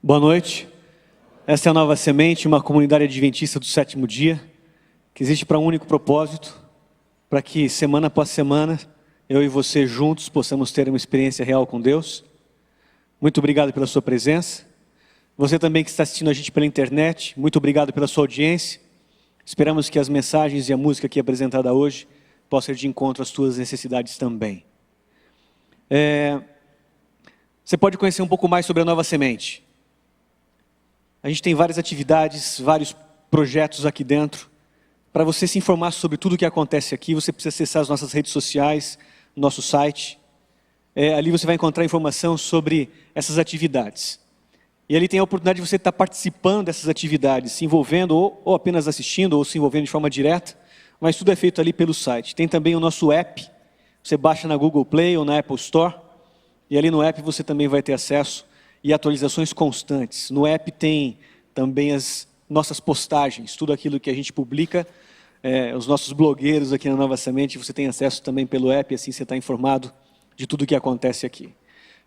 Boa noite. Essa é a Nova Semente, uma comunidade adventista do sétimo dia, que existe para um único propósito, para que semana após semana, eu e você juntos possamos ter uma experiência real com Deus. Muito obrigado pela sua presença. Você também que está assistindo a gente pela internet, muito obrigado pela sua audiência. Esperamos que as mensagens e a música aqui apresentada hoje possam ir de encontro às suas necessidades também. Você pode conhecer um pouco mais sobre a Nova Semente. A gente tem várias atividades, vários projetos aqui dentro. Para você se informar sobre tudo o que acontece aqui, você precisa acessar as nossas redes sociais, nosso site. Ali você vai encontrar informação sobre essas atividades. E ali tem a oportunidade de você estar participando dessas atividades, se envolvendo, ou apenas assistindo, ou se envolvendo de forma direta. Mas tudo é feito ali pelo site. Tem também o nosso app. Você baixa na Google Play ou na Apple Store. E ali no app você também vai ter acesso e atualizações constantes. No app tem também as nossas postagens, tudo aquilo que a gente publica, os nossos blogueiros aqui na Nova Semente, você tem acesso também pelo app, assim você está informado de tudo o que acontece aqui.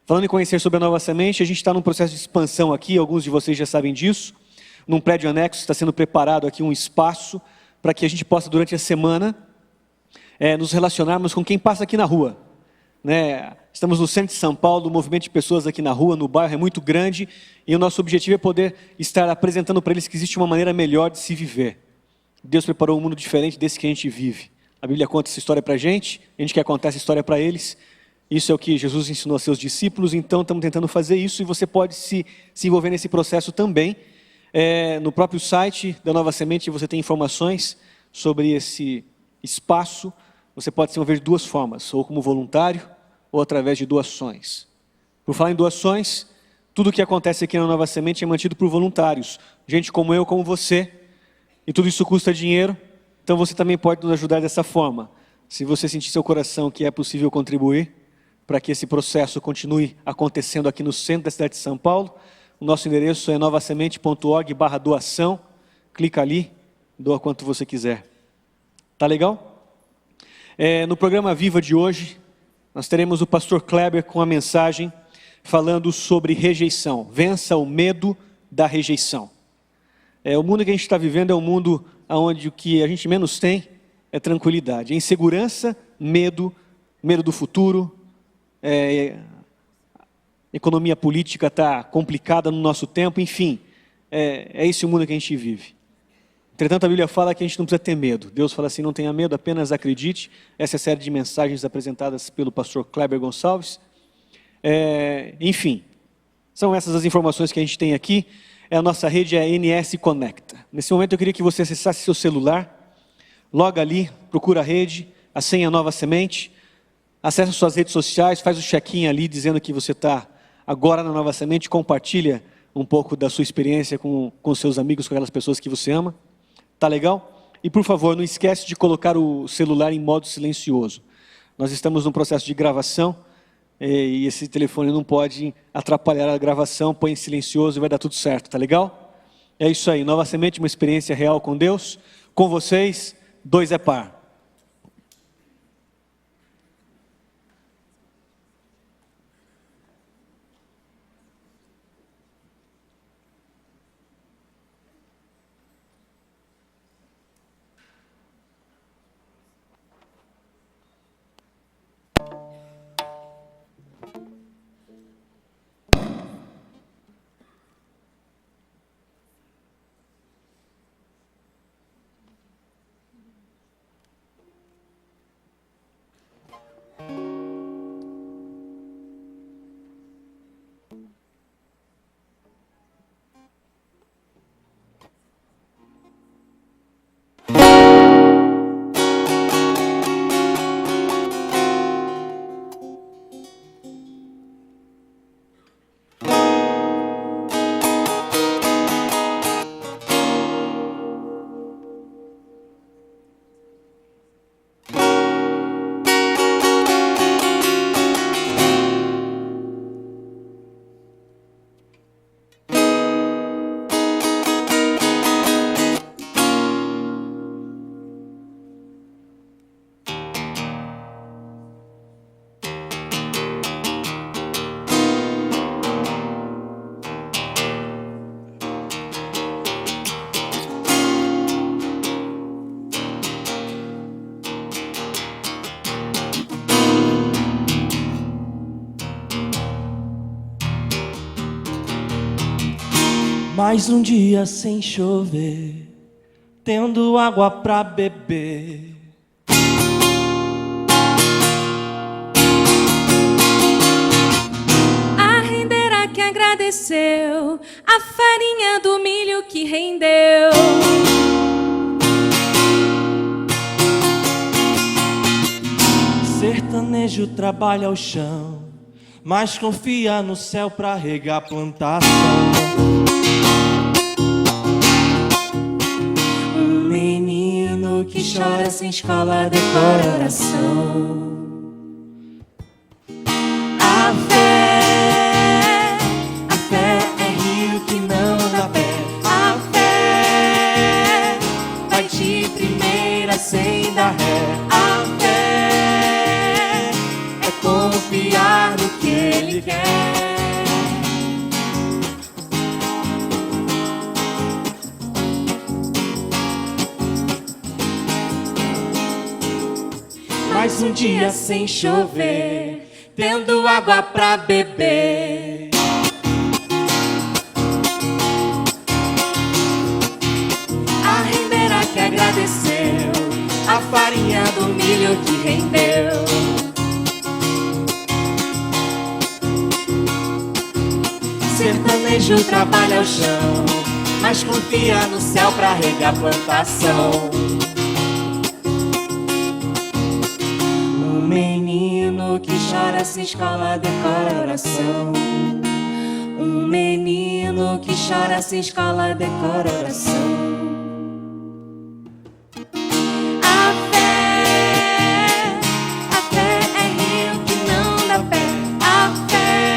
Falando em conhecer sobre a Nova Semente, a gente está num processo de expansão aqui, alguns de vocês já sabem disso. Num prédio anexo está sendo preparado aqui um espaço para que a gente possa, durante a semana, nos relacionarmos com quem passa aqui na rua. Estamos no centro de São Paulo, o movimento de pessoas aqui na rua, no bairro é muito grande, e o nosso objetivo é poder estar apresentando para eles que existe uma maneira melhor de se viver. Deus preparou um mundo diferente desse que a gente vive. A Bíblia conta essa história para a gente quer contar essa história para eles. Isso é o que Jesus ensinou a seus discípulos, então estamos tentando fazer isso, e você pode se envolver nesse processo também. No próprio site da Nova Semente você tem informações sobre esse espaço. Você pode se envolver de duas formas, ou como voluntário, ou através de doações. Por falar em doações, tudo o que acontece aqui na Nova Semente é mantido por voluntários. Gente como eu, como você. E tudo isso custa dinheiro, então você também pode nos ajudar dessa forma. Se você sentir seu coração que é possível contribuir para que esse processo continue acontecendo aqui no centro da cidade de São Paulo, o nosso endereço é novasemente.org/doação. Clica ali, doa quanto você quiser. Tá legal? No programa Viva de hoje, nós teremos o pastor Kleber com a mensagem falando sobre rejeição. Vença o medo da rejeição. O mundo que a gente está vivendo é um mundo onde o que a gente menos tem é tranquilidade. É insegurança, medo do futuro. Economia política está complicada no nosso tempo, enfim. É esse o mundo que a gente vive. Entretanto, a Bíblia fala que a gente não precisa ter medo. Deus fala assim, não tenha medo, apenas acredite. Essa é a série de mensagens apresentadas pelo pastor Kleber Gonçalves. Enfim, são essas as informações que a gente tem aqui. A nossa rede é NS Conecta. Nesse momento eu queria que você acessasse seu celular, loga ali, procura a rede, a senha Nova Semente, acessa suas redes sociais, faz o check-in ali dizendo que você está agora na Nova Semente, compartilha um pouco da sua experiência com seus amigos, com aquelas pessoas que você ama. Tá legal? E por favor, não esquece de colocar o celular em modo silencioso. Nós estamos num processo de gravação e esse telefone não pode atrapalhar a gravação. Põe em silencioso e vai dar tudo certo, tá legal? É isso aí, Nova Semente, uma experiência real com Deus. Com vocês, 2 é par. Mais um dia sem chover, tendo água pra beber. A rendeira que agradeceu, a farinha do milho que rendeu. Sertanejo trabalha ao chão, mas confia no céu pra regar a plantação. Um menino que chora sem escola decora oração. A fé é rio que não dá pé. A fé vai de primeira sem dar ré. A fé é confiar no que Ele quer. Mais um dia sem chover, tendo água pra beber. A rendeira que agradeceu, A farinha do milho que rendeu. sertanejo trabalha ao chão, mas confia no céu pra regar a plantação. Um menino que chora sem escola decora oração. Um menino que chora sem escola decora oração. A fé é rio que não dá pé. A fé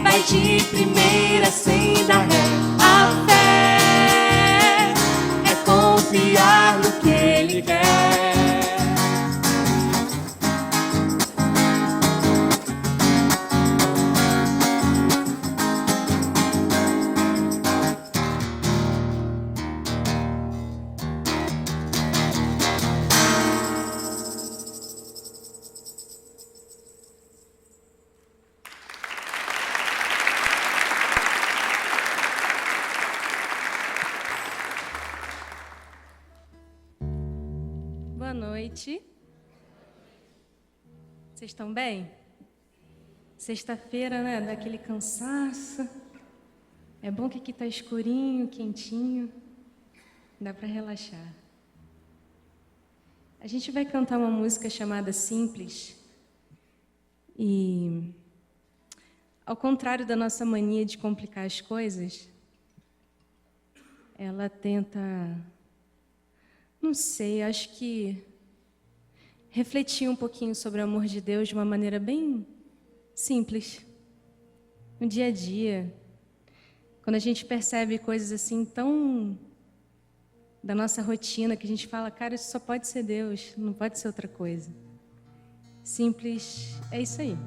vai de primeira sem dar ré. A fé É confiar no que Ele quer. Boa noite. Vocês estão bem? Sexta-feira, né? Dá aquele cansaço. É bom que aqui tá escurinho, quentinho. Dá para relaxar. A gente vai cantar uma música chamada Simples. E, ao contrário da nossa mania de complicar as coisas, ela tenta, não sei, acho que refletir um pouquinho sobre o amor de Deus de uma maneira bem simples. No dia a dia, quando a gente percebe coisas assim tão da nossa rotina, que a gente fala, cara, isso só pode ser Deus, não pode ser outra coisa. Simples, é isso aí.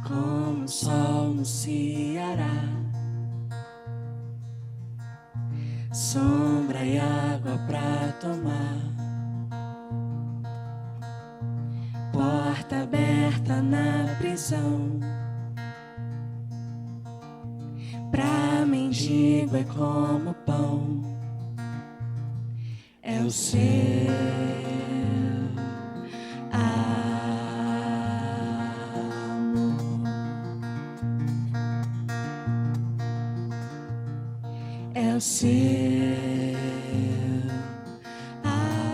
Como o sol no Ceará, sombra e água pra tomar, porta aberta na prisão. Pra mendigo é como pão, é o seu amor. É o seu amor.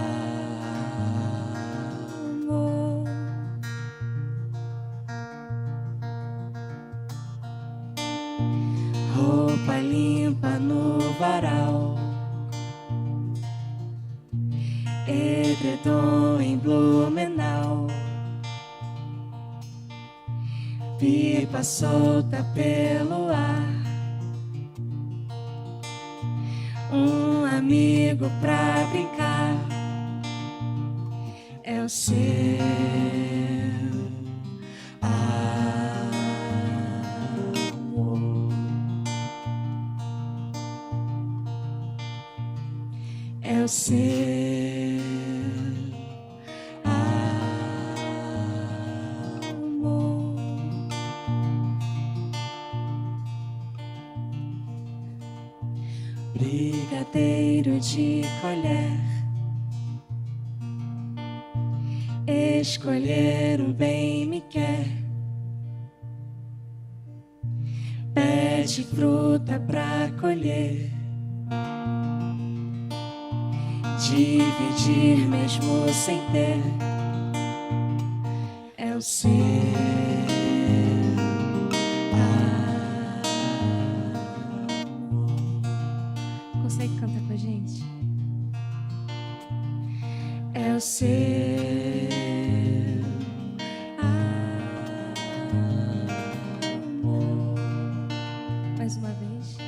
Roupa limpa no varal, edredom em Blumenau, pipa solta pelo ar, um amigo pra brincar. é o seu amor, é o seu amor. Brigadeiro de colher, escolher o bem me quer. Pede fruta pra colher, dividir mesmo sem ter, é o seu amor. Consegue cantar com a gente? É o seu amor. Mais uma vez.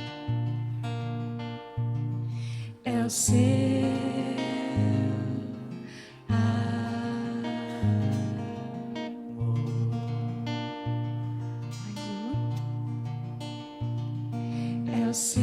É o seu amor. Mais uma. É o seu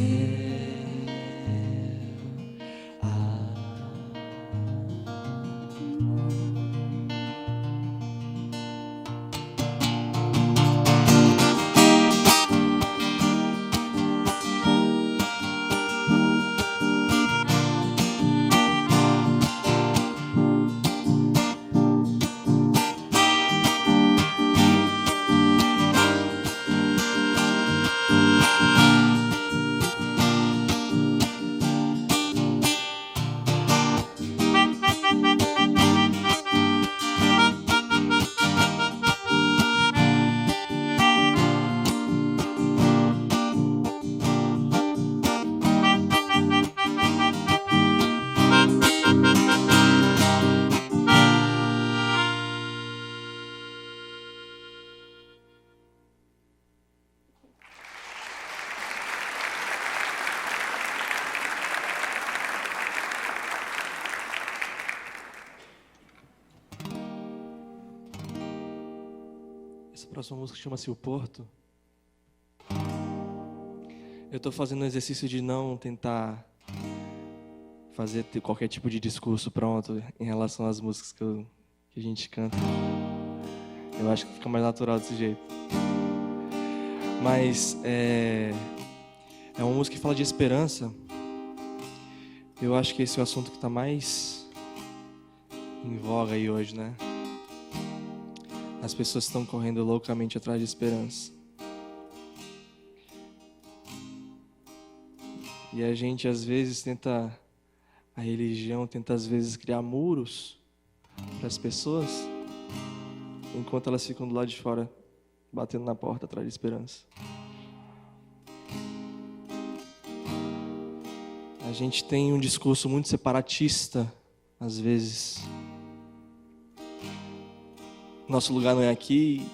Essa próxima música chama-se O Porto. Eu estou fazendo o exercício de não tentar fazer qualquer tipo de discurso pronto em relação às músicas que a gente canta. Eu acho que fica mais natural desse jeito. Mas é uma música que fala de esperança. Eu acho que esse é o assunto que está mais em voga aí hoje, né? As pessoas estão correndo loucamente atrás de esperança. E a gente às vezes a religião tenta às vezes criar muros para as pessoas, enquanto elas ficam do lado de fora, batendo na porta atrás de esperança. A gente tem um discurso muito separatista, às vezes. Nosso lugar não é aqui.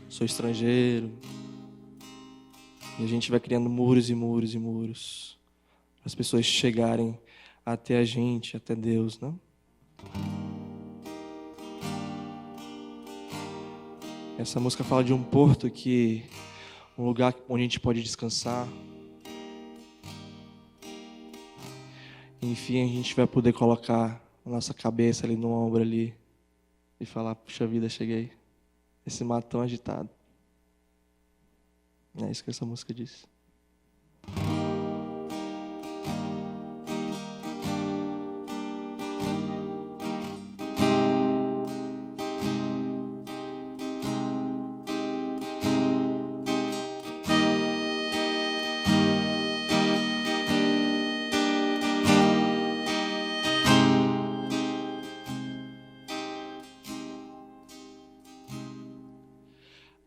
Sou estrangeiro. E a gente vai criando muros e muros e muros para as pessoas chegarem até a gente, até Deus, não? Essa música fala de um porto um lugar onde a gente pode descansar. Enfim, a gente vai poder colocar a nossa cabeça ali no ombro ali e falar, puxa vida, cheguei. Esse mar tão agitado. É isso que essa música diz.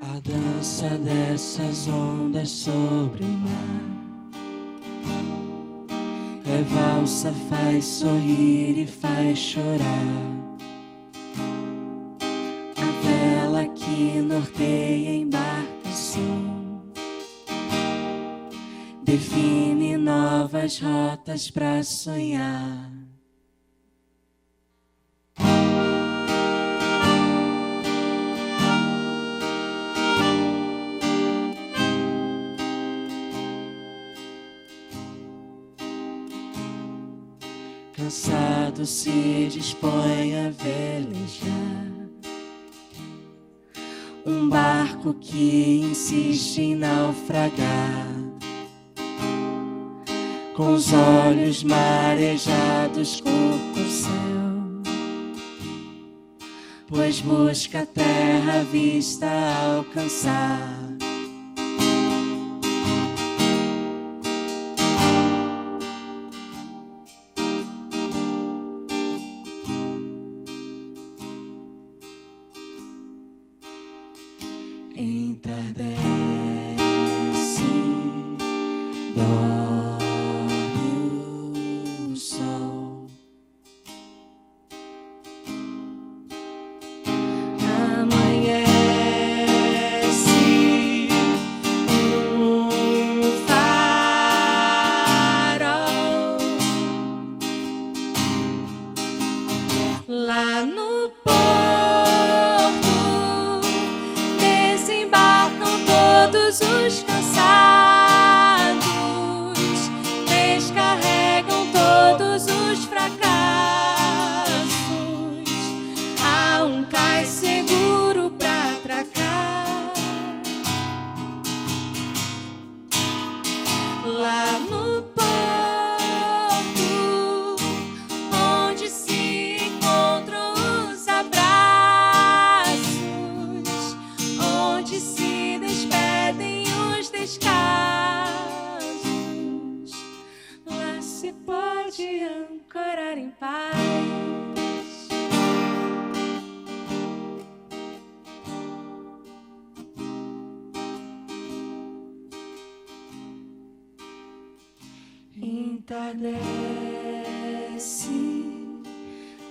A dança dessas ondas sobre o mar é valsa, faz sorrir e faz chorar. A vela que norteia a embarcação define novas rotas pra sonhar. cansado se dispõe a velejar. Um barco que insiste em naufragar, com os olhos marejados culpa o céu, pois busca a terra à vista alcançar. Entardece, dorme o sol. Amanhece um farol lá no porto. Desembarcam todos os cansados, descarregam todos os fracassos. Há um cais seguro pra atracar lá no porto, onde se encontram os abraços, onde se despedem os descasos. Lá se pode ancorar em paz. Entardece,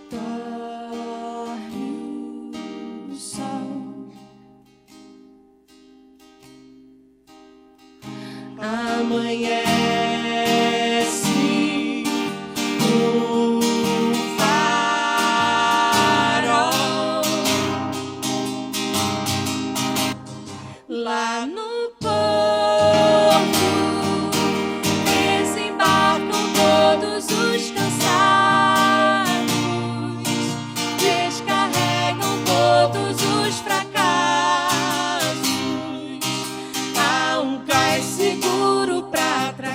dorme o sol. Amanhece um farol lá no porto. Desembarcam todos os cansados, descarregam todos os fracassos. Há um cais seguro pra trás.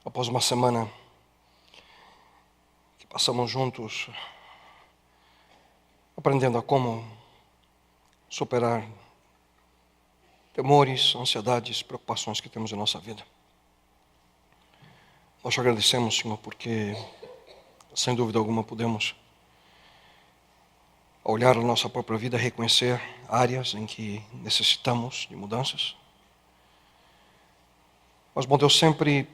Após uma semana que passamos juntos, aprendendo a como superar temores, ansiedades, preocupações que temos em nossa vida. Nós te agradecemos, Senhor, porque, sem dúvida alguma, podemos olhar a nossa própria vida, reconhecer áreas em que necessitamos de mudanças. Mas, bom Deus, sempre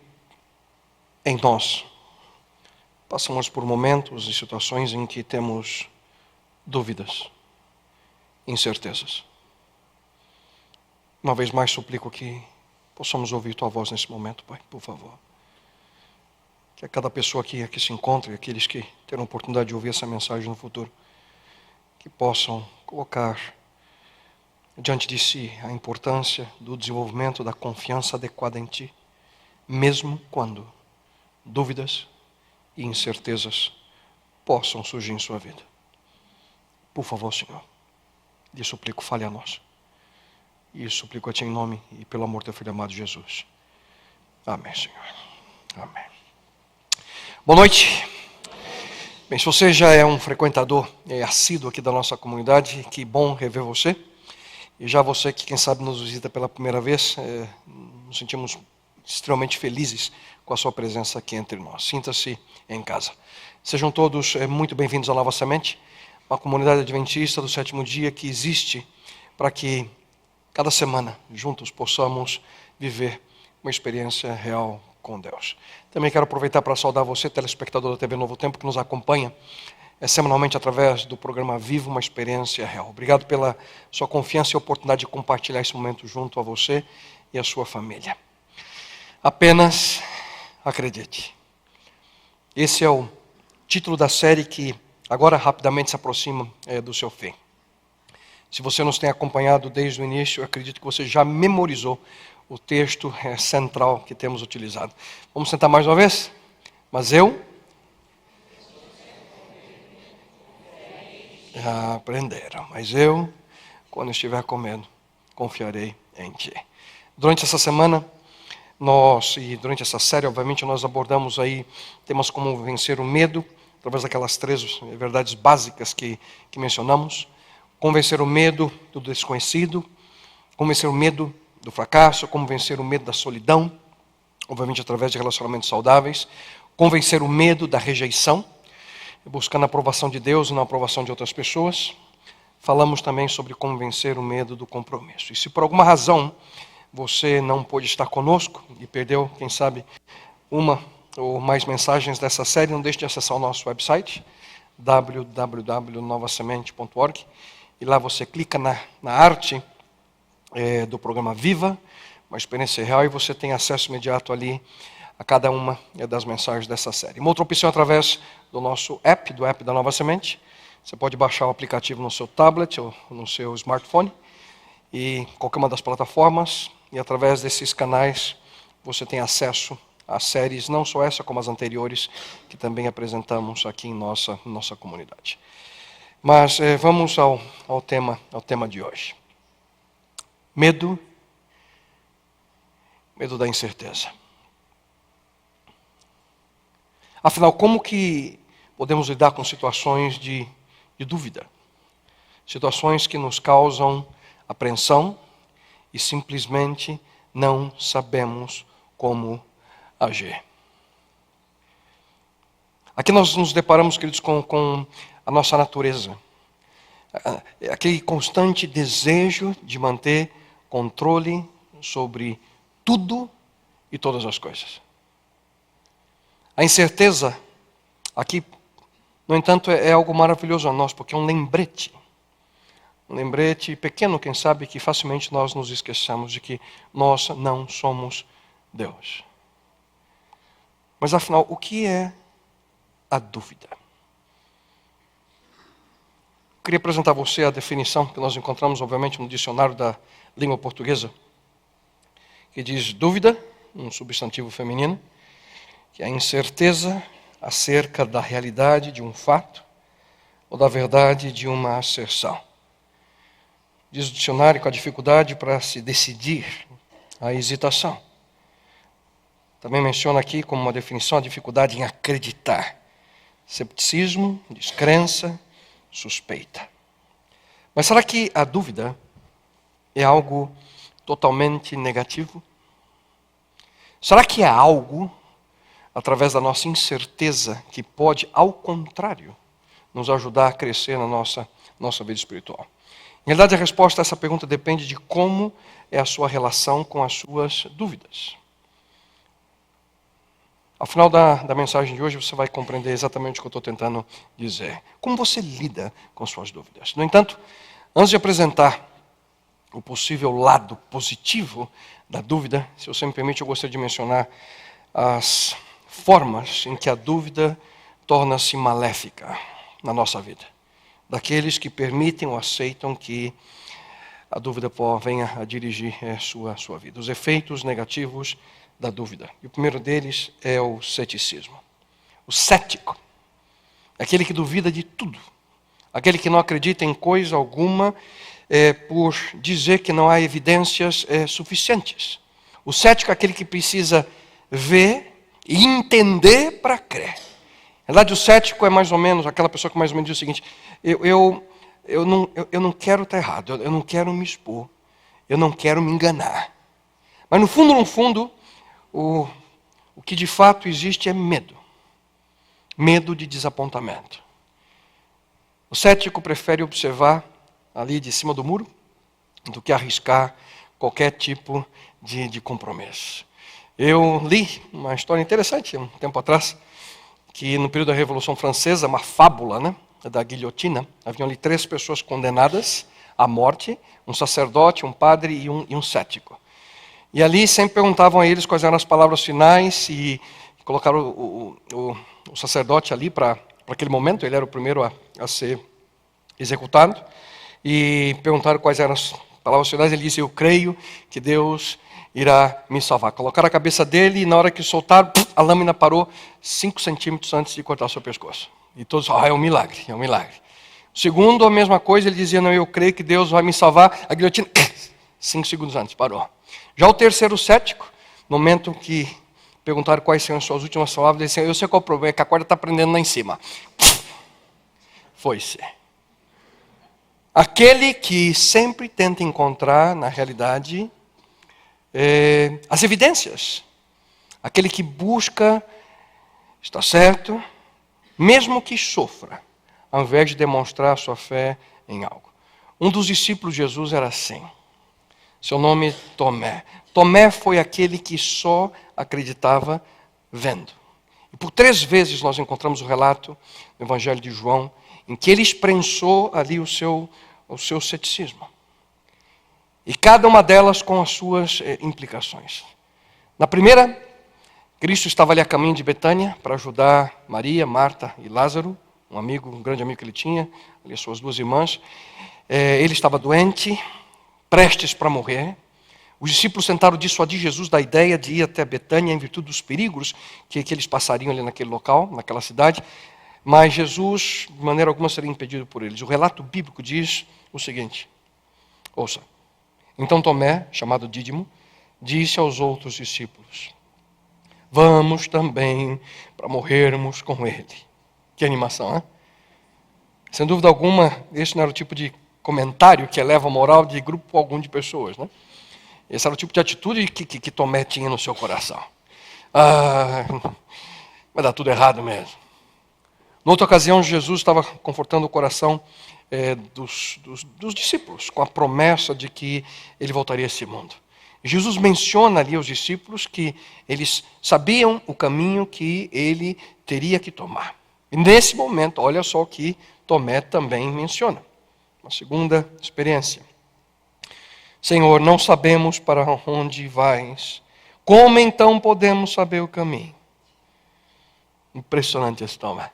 em nós passamos por momentos e situações em que temos dúvidas, incertezas. Uma vez mais suplico que possamos ouvir Tua voz nesse momento, Pai, por favor. Que a cada pessoa aqui se encontre, aqueles que terão oportunidade de ouvir essa mensagem no futuro, que possam colocar diante de si a importância do desenvolvimento da confiança adequada em Ti, mesmo quando dúvidas e incertezas possam surgir em sua vida. Por favor, Senhor, lhe suplico, fale a nós. E suplico a Ti em nome e pelo amor do Teu Filho amado Jesus. Amém, Senhor. Amém. Boa noite. Bem, se você já é um frequentador assíduo aqui da nossa comunidade, que bom rever você. E já você que, quem sabe, nos visita pela primeira vez, nos sentimos extremamente felizes com a sua presença aqui entre nós. Sinta-se em casa. Sejam todos muito bem-vindos à Nova Semente, uma comunidade adventista do sétimo dia que existe para que cada semana juntos possamos viver uma experiência real com Deus. Também quero aproveitar para saudar você, telespectador da TV Novo Tempo, que nos acompanha semanalmente através do programa Viva uma Experiência Real. Obrigado pela sua confiança e oportunidade de compartilhar esse momento junto a você e a sua família. Apenas acredite. Esse é o título da série que agora rapidamente se aproxima do seu fim. Se você nos tem acompanhado desde o início, eu acredito que você já memorizou o texto central que temos utilizado. Vamos sentar mais uma vez? Mas eu... Já aprenderam. Mas eu, quando estiver comendo, confiarei em Ti. Durante essa semana, durante essa série, obviamente, nós abordamos aí temas como vencer o medo, através daquelas 3 verdades básicas que mencionamos. Como vencer o medo do desconhecido, como vencer o medo do fracasso, como vencer o medo da solidão, obviamente através de relacionamentos saudáveis, como vencer o medo da rejeição, buscando a aprovação de Deus e não a aprovação de outras pessoas. Falamos também sobre como vencer o medo do compromisso. E se por alguma razão você não pôde estar conosco e perdeu, quem sabe, uma ou mais mensagens dessa série, não deixe de acessar o nosso website, www.novasemente.org, e lá você clica na arte do programa Viva, uma experiência real, e você tem acesso imediato ali a cada uma das mensagens dessa série. Uma outra opção através do nosso app, do app da Nova Semente. Você pode baixar o aplicativo no seu tablet ou no seu smartphone, e qualquer uma das plataformas, e através desses canais você tem acesso às séries, não só essa como as anteriores, que também apresentamos aqui em nossa comunidade. Mas vamos ao tema de hoje. Medo da incerteza. Afinal, como que podemos lidar com situações de dúvida? Situações que nos causam apreensão e simplesmente não sabemos como agir. Aqui nós nos deparamos, queridos, com a nossa natureza. Aquele constante desejo de manter controle sobre tudo e todas as coisas. A incerteza Aqui, no entanto, é algo maravilhoso a nós, porque é um lembrete. Um lembrete pequeno, quem sabe, que facilmente nós nos esqueçamos de que nós não somos Deus. Mas afinal, o que é a dúvida? Eu queria apresentar a você a definição que nós encontramos, obviamente, no dicionário da língua portuguesa, que diz dúvida, um substantivo feminino, que é a incerteza acerca da realidade de um fato ou da verdade de uma asserção. Diz o dicionário com a dificuldade para se decidir, a hesitação. Também menciona aqui como uma definição a dificuldade em acreditar. Cepticismo, descrença, suspeita. Mas será que a dúvida é algo totalmente negativo? Será que é algo, através da nossa incerteza, que pode, ao contrário, nos ajudar a crescer na nossa vida espiritual? Em realidade, a resposta a essa pergunta depende de como é a sua relação com as suas dúvidas. Ao final da mensagem de hoje, você vai compreender exatamente o que eu estou tentando dizer. Como você lida com suas dúvidas. No entanto, antes de apresentar o possível lado positivo da dúvida, se você me permite, eu gostaria de mencionar as formas em que a dúvida torna-se maléfica na nossa vida. Daqueles que permitem ou aceitam que a dúvida venha a dirigir sua vida. Os efeitos negativos da dúvida. E o primeiro deles é o ceticismo. O cético, aquele que duvida de tudo. Aquele que não acredita em coisa alguma por dizer que não há evidências suficientes. O cético é aquele que precisa ver e entender para crer. Na verdade, o cético é mais ou menos aquela pessoa que mais ou menos diz o seguinte: eu não quero estar errado, eu não quero me expor, eu não quero me enganar. Mas no fundo, o que de fato existe é medo. Medo de desapontamento. O cético prefere observar ali de cima do muro do que arriscar qualquer tipo de compromisso. Eu li uma história interessante um tempo atrás, que no período da Revolução Francesa, uma fábula, né, da guilhotina, haviam ali 3 pessoas condenadas à morte, um sacerdote, um padre e um cético. E ali sempre perguntavam a eles quais eram as palavras finais e colocaram o sacerdote ali para aquele momento, ele era o primeiro a ser executado, e perguntaram quais eram as palavras finais. Ele disse: eu creio que Deus irá me salvar. Colocaram a cabeça dele e na hora que soltaram, a lâmina parou 5 centímetros antes de cortar o seu pescoço. E todos, é um milagre, é um milagre. O segundo, a mesma coisa, ele dizia: não, eu creio que Deus vai me salvar. A guilhotina, 5 segundos antes, parou. Já o terceiro cético, no momento que perguntaram quais são as suas últimas palavras, ele disse: eu sei qual é o problema, é que a corda está prendendo lá em cima. Foi-se. Aquele que sempre tenta encontrar, na realidade, as evidências. Aquele que busca, está certo, mesmo que sofra, ao invés de demonstrar sua fé em algo. Um dos discípulos de Jesus era assim. Seu nome Tomé. Tomé foi aquele que só acreditava vendo. E por 3 vezes nós encontramos o relato no Evangelho de João, em que ele expressou ali o seu ceticismo. E cada uma delas com as suas implicações. Na primeira, Cristo estava ali a caminho de Betânia para ajudar Maria, Marta e Lázaro, um grande amigo que ele tinha, ali as suas 2 irmãs. Ele estava doente, prestes para morrer. Os discípulos tentaram dissuadir Jesus da ideia de ir até Betânia em virtude dos perigos que eles passariam ali naquele local, naquela cidade. Mas Jesus, de maneira alguma, seria impedido por eles. O relato bíblico diz o seguinte: ouça. Então Tomé, chamado Dídimo, disse aos outros discípulos: vamos também para morrermos com ele. Que animação, hein? Sem dúvida alguma, esse não era o tipo de comentário que eleva a moral de grupo algum de pessoas, né? Esse era o tipo de atitude que Tomé tinha no seu coração. Vai dar tudo errado mesmo. Noutra ocasião, Jesus estava confortando o coração dos discípulos, com a promessa de que ele voltaria a esse mundo. Jesus menciona ali aos discípulos que eles sabiam o caminho que ele teria que tomar. E nesse momento, olha só o que Tomé também menciona. Uma segunda experiência. Senhor, não sabemos para onde vais. Como então podemos saber o caminho? Impressionante esse Tomé.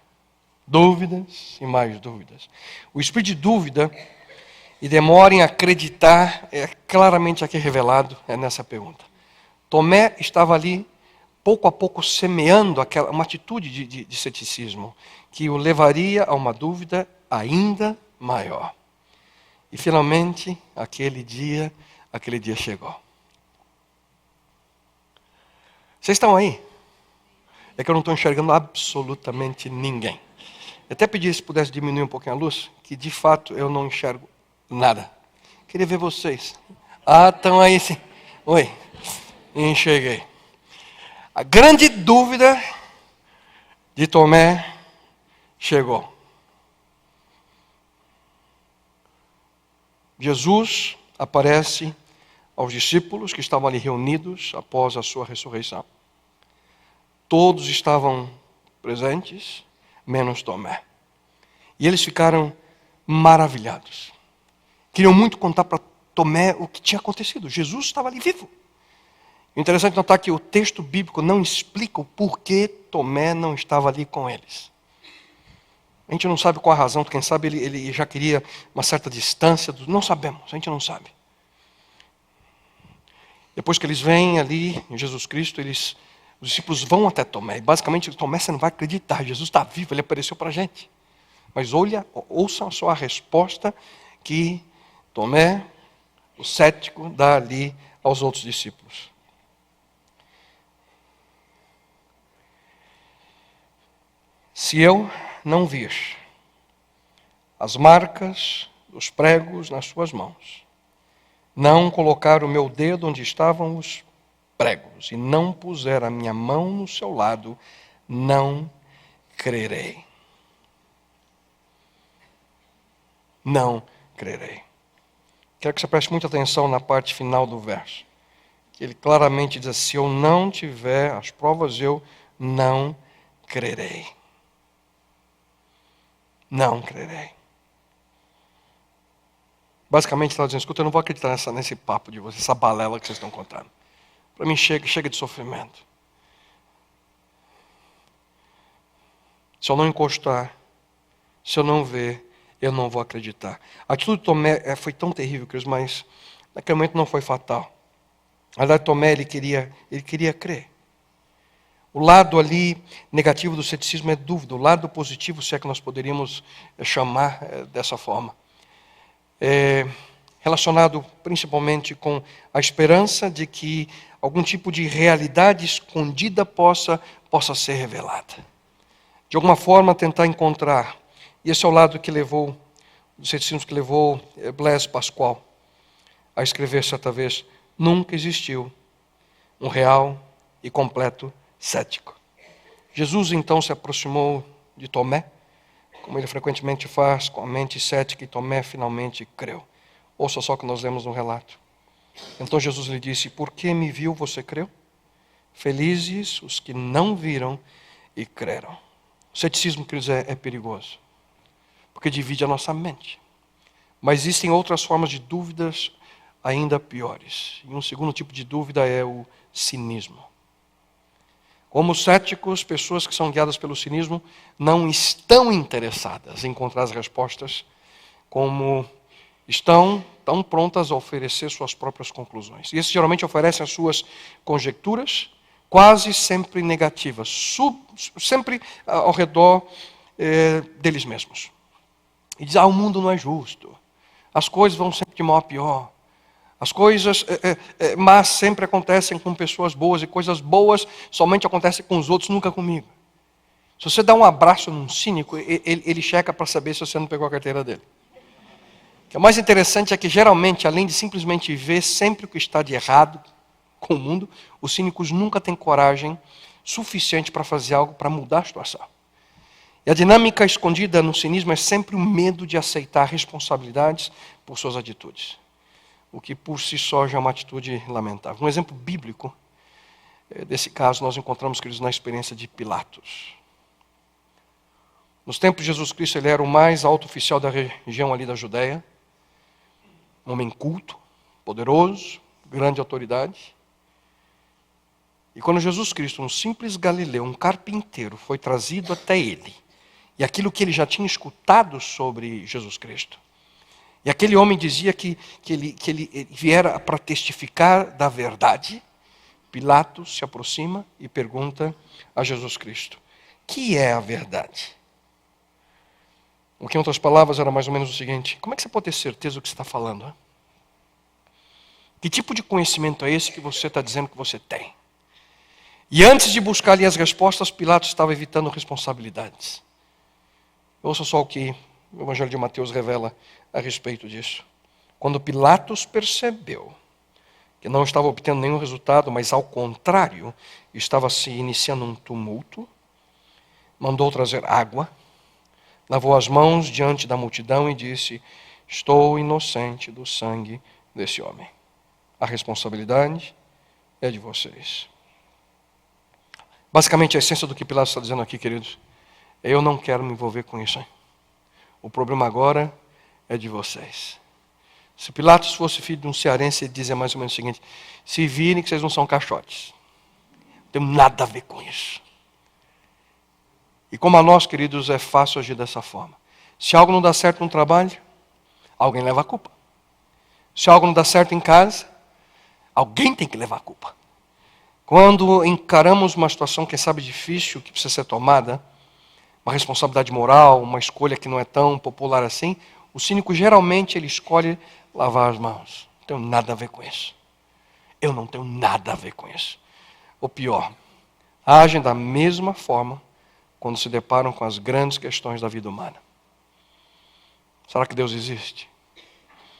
Dúvidas e mais dúvidas. O espírito de dúvida e demora em acreditar é claramente aqui revelado nessa pergunta. Tomé estava ali, pouco a pouco, semeando uma atitude de ceticismo que o levaria a uma dúvida ainda maior. E finalmente, aquele dia chegou. Vocês estão aí? É que eu não estou enxergando absolutamente ninguém. Eu até pedi se pudesse diminuir um pouquinho a luz, que de fato eu não enxergo nada. Queria ver vocês. Ah, estão aí sim. Oi, enxerguei. A grande dúvida de Tomé chegou. Jesus aparece aos discípulos que estavam ali reunidos após a sua ressurreição. Todos estavam presentes, menos Tomé. E eles ficaram maravilhados. Queriam muito contar para Tomé o que tinha acontecido. Jesus estava ali vivo. O interessante é notar que o texto bíblico não explica o porquê Tomé não estava ali com eles. A gente não sabe qual a razão, quem sabe ele já queria uma certa distância. Não sabemos, a gente não sabe. Depois que eles vêm ali em Jesus Cristo, os discípulos vão até Tomé. E basicamente, Tomé, você não vai acreditar, Jesus está vivo, ele apareceu para a gente. Mas ouçam só a resposta que Tomé, o cético, dá ali aos outros discípulos. Se eu não vir as marcas dos pregos nas suas mãos, não colocar o meu dedo onde estavam os pregos e não puser a minha mão no seu lado, não crerei. Não crerei. Quero que você preste muita atenção na parte final do verso. Que ele claramente diz: se eu não tiver as provas, eu não crerei. Não crerei. Basicamente, está dizendo: escuta, eu não vou acreditar nesse papo de vocês, essa balela que vocês estão contando. Para mim, chega de sofrimento. Se eu não encostar, se eu não ver, eu não vou acreditar. A atitude de Tomé foi tão terrível, queridos, mas naquele momento não foi fatal. Na verdade, Tomé, ele queria crer. O lado ali negativo do ceticismo é dúvida. O lado positivo, se é que nós poderíamos chamar dessa forma, é relacionado principalmente com a esperança de que algum tipo de realidade escondida possa ser revelada. De alguma forma tentar encontrar. E esse é o lado que levou, do ceticismo que levou Blaise Pascal a escrever certa vez: nunca existiu um real e completo cético. Jesus então se aproximou de Tomé, como ele frequentemente faz, com a mente cética, e Tomé finalmente creu. Ouça só o que nós lemos no relato. Então Jesus lhe disse: por que me viu, você creu? Felizes os que não viram e creram. O ceticismo, queridos, é perigoso, porque divide a nossa mente. Mas existem outras formas de dúvidas ainda piores. E um segundo tipo de dúvida é o cinismo. Como céticos, pessoas que são guiadas pelo cinismo não estão interessadas em encontrar as respostas, como estão tão prontas a oferecer suas próprias conclusões. E esses geralmente oferecem as suas conjecturas, quase sempre negativas, sempre ao redor deles mesmos. E diz: o mundo não é justo, as coisas vão sempre de mal a pior. As coisas más sempre acontecem com pessoas boas, e coisas boas somente acontecem com os outros, nunca comigo. Se você dá um abraço num cínico, ele checa para saber se você não pegou a carteira dele. O que é mais interessante é que, geralmente, além de simplesmente ver sempre o que está de errado com o mundo, os cínicos nunca têm coragem suficiente para fazer algo para mudar a situação. E a dinâmica escondida no cinismo é sempre o medo de aceitar responsabilidades por suas atitudes. O que por si só já é uma atitude lamentável. Um exemplo bíblico desse caso nós encontramos, queridos, na experiência de Pilatos. Nos tempos de Jesus Cristo, ele era o mais alto oficial da região ali da Judéia. Um homem culto, poderoso, grande autoridade. E quando Jesus Cristo, um simples galileu, um carpinteiro, foi trazido até ele, e aquilo que ele já tinha escutado sobre Jesus Cristo, e aquele homem dizia que ele viera para testificar da verdade, Pilatos se aproxima e pergunta a Jesus Cristo: que é a verdade? O que, em outras palavras, era mais ou menos o seguinte: como é que você pode ter certeza do que você está falando? Hein? Que tipo de conhecimento é esse que você está dizendo que você tem? E antes de buscar ali as respostas, Pilatos estava evitando responsabilidades. Ouça só o que o Evangelho de Mateus revela a respeito disso. Quando Pilatos percebeu que não estava obtendo nenhum resultado, mas ao contrário, estava se iniciando um tumulto, mandou trazer água, lavou as mãos diante da multidão e disse: estou inocente do sangue desse homem. A responsabilidade é de vocês. Basicamente, a essência do que Pilatos está dizendo aqui, queridos, é: eu não quero me envolver com isso. Hein? O problema agora é de vocês. Se Pilatos fosse filho de um cearense, ele dizia mais ou menos o seguinte: se virem que vocês não são caixotes. Não tem nada a ver com isso. E como a nós, queridos, é fácil agir dessa forma. Se algo não dá certo no trabalho, alguém leva a culpa. Se algo não dá certo em casa, alguém tem que levar a culpa. Quando encaramos uma situação, quem sabe, difícil, que precisa ser tomada, uma responsabilidade moral, uma escolha que não é tão popular assim, o cínico geralmente ele escolhe lavar as mãos. Não tenho nada a ver com isso. Eu não tenho nada a ver com isso. Ou pior, agem da mesma forma quando se deparam com as grandes questões da vida humana. Será que Deus existe?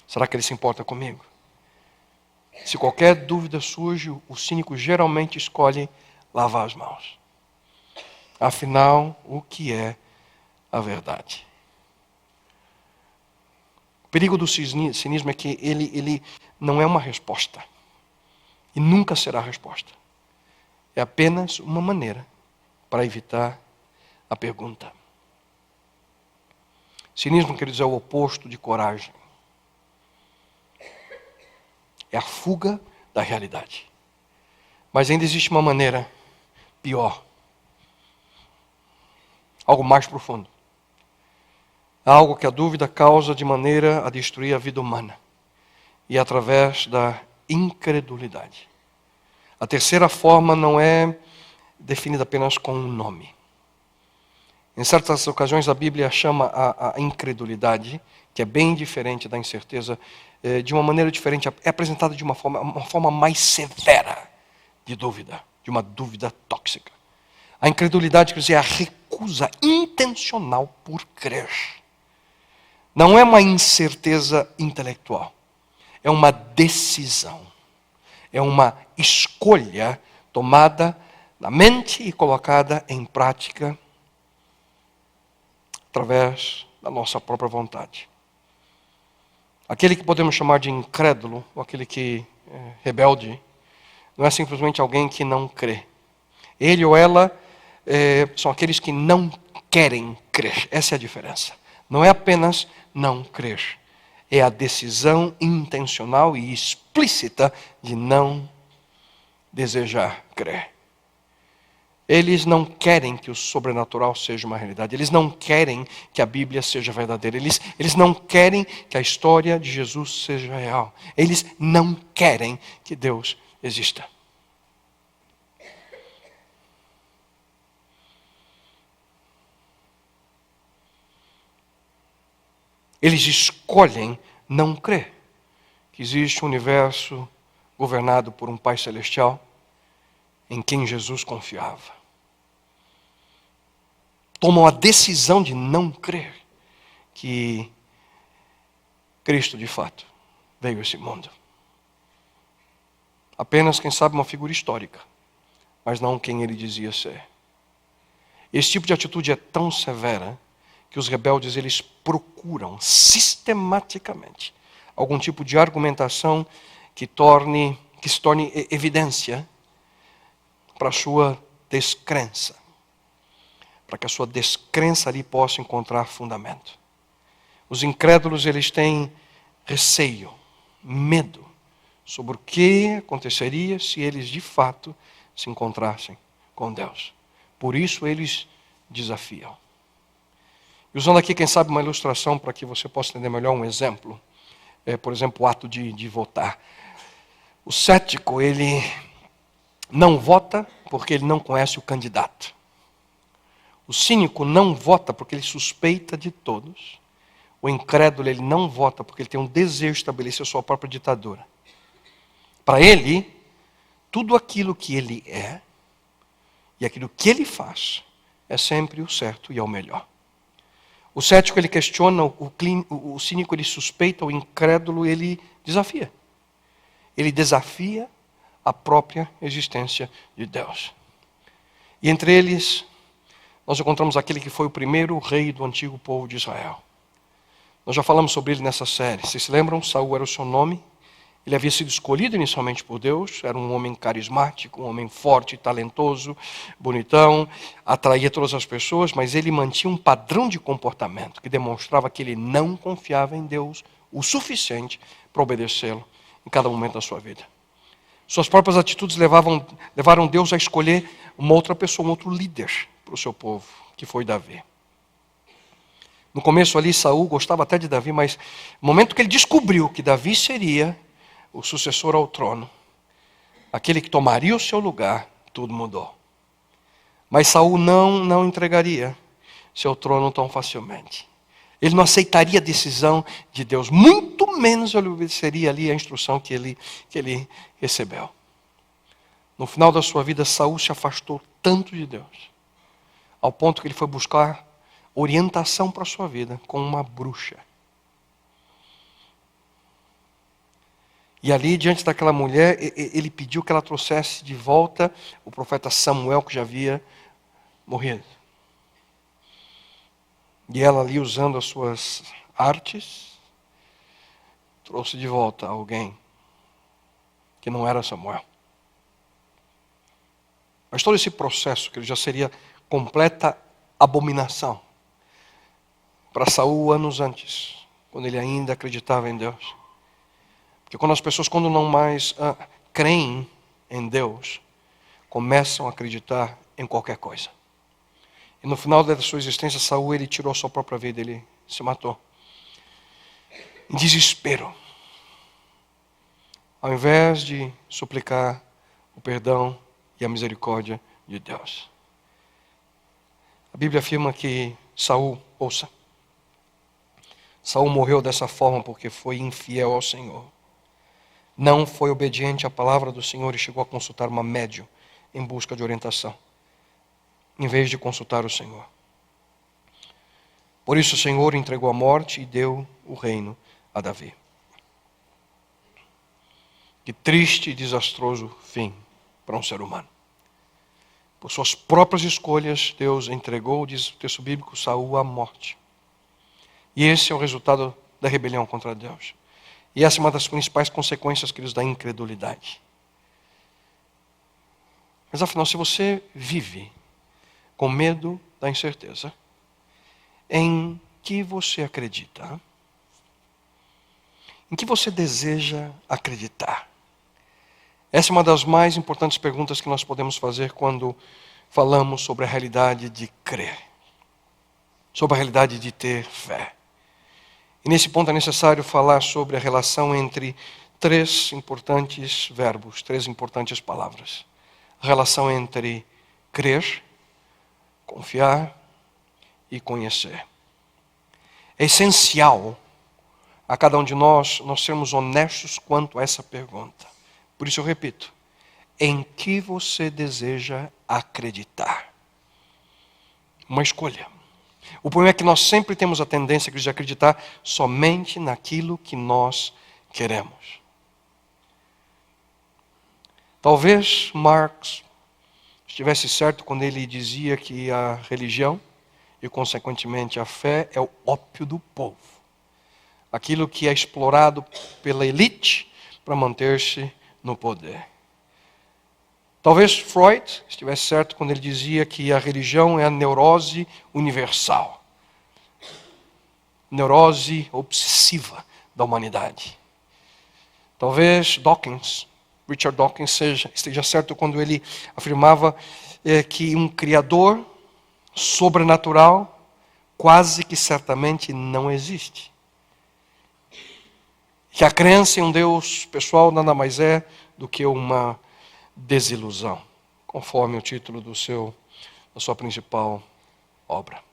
Será que Ele se importa comigo? Se qualquer dúvida surge, o cínico geralmente escolhe lavar as mãos. Afinal, o que é a verdade? O perigo do cinismo é que ele não é uma resposta. E nunca será a resposta. É apenas uma maneira para evitar a pergunta. Cinismo, quer dizer, é o oposto de coragem. É a fuga da realidade. Mas ainda existe uma maneira pior. Algo mais profundo. Algo que a dúvida causa de maneira a destruir a vida humana. E através da incredulidade. A terceira forma não é definida apenas com um nome. Em certas ocasiões a Bíblia chama a incredulidade, que é bem diferente da incerteza, de uma maneira diferente, é apresentada de uma forma mais severa de dúvida, de uma dúvida tóxica. A incredulidade quer dizer a recusa intencional por crer. Não é uma incerteza intelectual, é uma decisão, é uma escolha tomada na mente e colocada em prática através da nossa própria vontade. Aquele que podemos chamar de incrédulo, ou aquele que é rebelde, não é simplesmente alguém que não crê. Ele ou ela são aqueles que não querem crer. Essa é a diferença. Não é apenas não crer. É a decisão intencional e explícita de não desejar crer. Eles não querem que o sobrenatural seja uma realidade. Eles não querem que a Bíblia seja verdadeira. Eles não querem que a história de Jesus seja real. Eles não querem que Deus exista. Eles escolhem não crer que existe um universo governado por um Pai Celestial em quem Jesus confiava. Tomam a decisão de não crer que Cristo, de fato, veio a esse mundo. Apenas, quem sabe, uma figura histórica, mas não quem ele dizia ser. Esse tipo de atitude é tão severa que os rebeldes eles procuram sistematicamente algum tipo de argumentação que se torne evidência para a sua descrença, para que a sua descrença ali possa encontrar fundamento. Os incrédulos, eles têm receio, medo sobre o que aconteceria se eles de fato se encontrassem com Deus. Por isso eles desafiam. E usando aqui, quem sabe, uma ilustração para que você possa entender melhor, um exemplo. Por exemplo, o ato de votar. O cético, ele não vota porque ele não conhece o candidato. O cínico não vota porque ele suspeita de todos. O incrédulo, ele não vota porque ele tem um desejo de estabelecer a sua própria ditadura. Para ele, tudo aquilo que ele é e aquilo que ele faz é sempre o certo e é o melhor. O cético, ele questiona, o cínico, ele suspeita, o incrédulo, ele desafia. Ele desafia a própria existência de Deus. E entre eles, nós encontramos aquele que foi o primeiro rei do antigo povo de Israel. Nós já falamos sobre ele nessa série. Vocês se lembram? Saul era o seu nome. Ele havia sido escolhido inicialmente por Deus. Era um homem carismático, um homem forte, talentoso, bonitão, atraía todas as pessoas, mas ele mantinha um padrão de comportamento que demonstrava que ele não confiava em Deus o suficiente para obedecê-lo em cada momento da sua vida. Suas próprias atitudes levaram Deus a escolher uma outra pessoa, um outro líder para o seu povo, que foi Davi. No começo ali, Saul gostava até de Davi, mas no momento que ele descobriu que Davi seria o sucessor ao trono, aquele que tomaria o seu lugar, tudo mudou. Mas Saul não entregaria seu trono tão facilmente. Ele não aceitaria a decisão de Deus, muito menos ele obedeceria ali a instrução que ele recebeu. No final da sua vida, Saul se afastou tanto de Deus, ao ponto que ele foi buscar orientação para a sua vida com uma bruxa. E ali, diante daquela mulher, ele pediu que ela trouxesse de volta o profeta Samuel, que já havia morrido. E ela ali, usando as suas artes, trouxe de volta alguém que não era Samuel. Mas todo esse processo, que ele já seria completa abominação para Saul anos antes, quando ele ainda acreditava em Deus. Porque quando as pessoas, quando não mais creem em Deus, começam a acreditar em qualquer coisa. E no final da sua existência, Saul, ele tirou a sua própria vida, ele se matou. Em desespero. Ao invés de suplicar o perdão e a misericórdia de Deus. A Bíblia afirma que Saul morreu dessa forma porque foi infiel ao Senhor. Não foi obediente à palavra do Senhor e chegou a consultar uma médium em busca de orientação, em vez de consultar o Senhor. Por isso o Senhor entregou a morte e deu o reino a Davi. Que triste e desastroso fim para um ser humano. Por suas próprias escolhas, Deus entregou, diz o texto bíblico, Saul à morte. E esse é o resultado da rebelião contra Deus. E essa é uma das principais consequências, queridos, da incredulidade. Mas afinal, se você vive com medo da incerteza, em que você acredita? Em que você deseja acreditar? Essa é uma das mais importantes perguntas que nós podemos fazer quando falamos sobre a realidade de crer, sobre a realidade de ter fé. E nesse ponto é necessário falar sobre a relação entre três importantes verbos, três importantes palavras. A relação entre crer, confiar e conhecer. É essencial a cada um de nós sermos honestos quanto a essa pergunta. Por isso eu repito, em que você deseja acreditar? Uma escolha. O problema é que nós sempre temos a tendência de acreditar somente naquilo que nós queremos. Talvez Marx estivesse certo quando ele dizia que a religião e, consequentemente, a fé é o ópio do povo. Aquilo que é explorado pela elite para manter-se no poder. Talvez Freud estivesse certo quando ele dizia que a religião é a neurose universal. Neurose obsessiva da humanidade. Talvez Richard Dawkins esteja certo quando ele afirmava que um criador sobrenatural quase que certamente não existe. Que a crença em um Deus pessoal nada mais é do que uma desilusão, conforme o título da sua principal obra.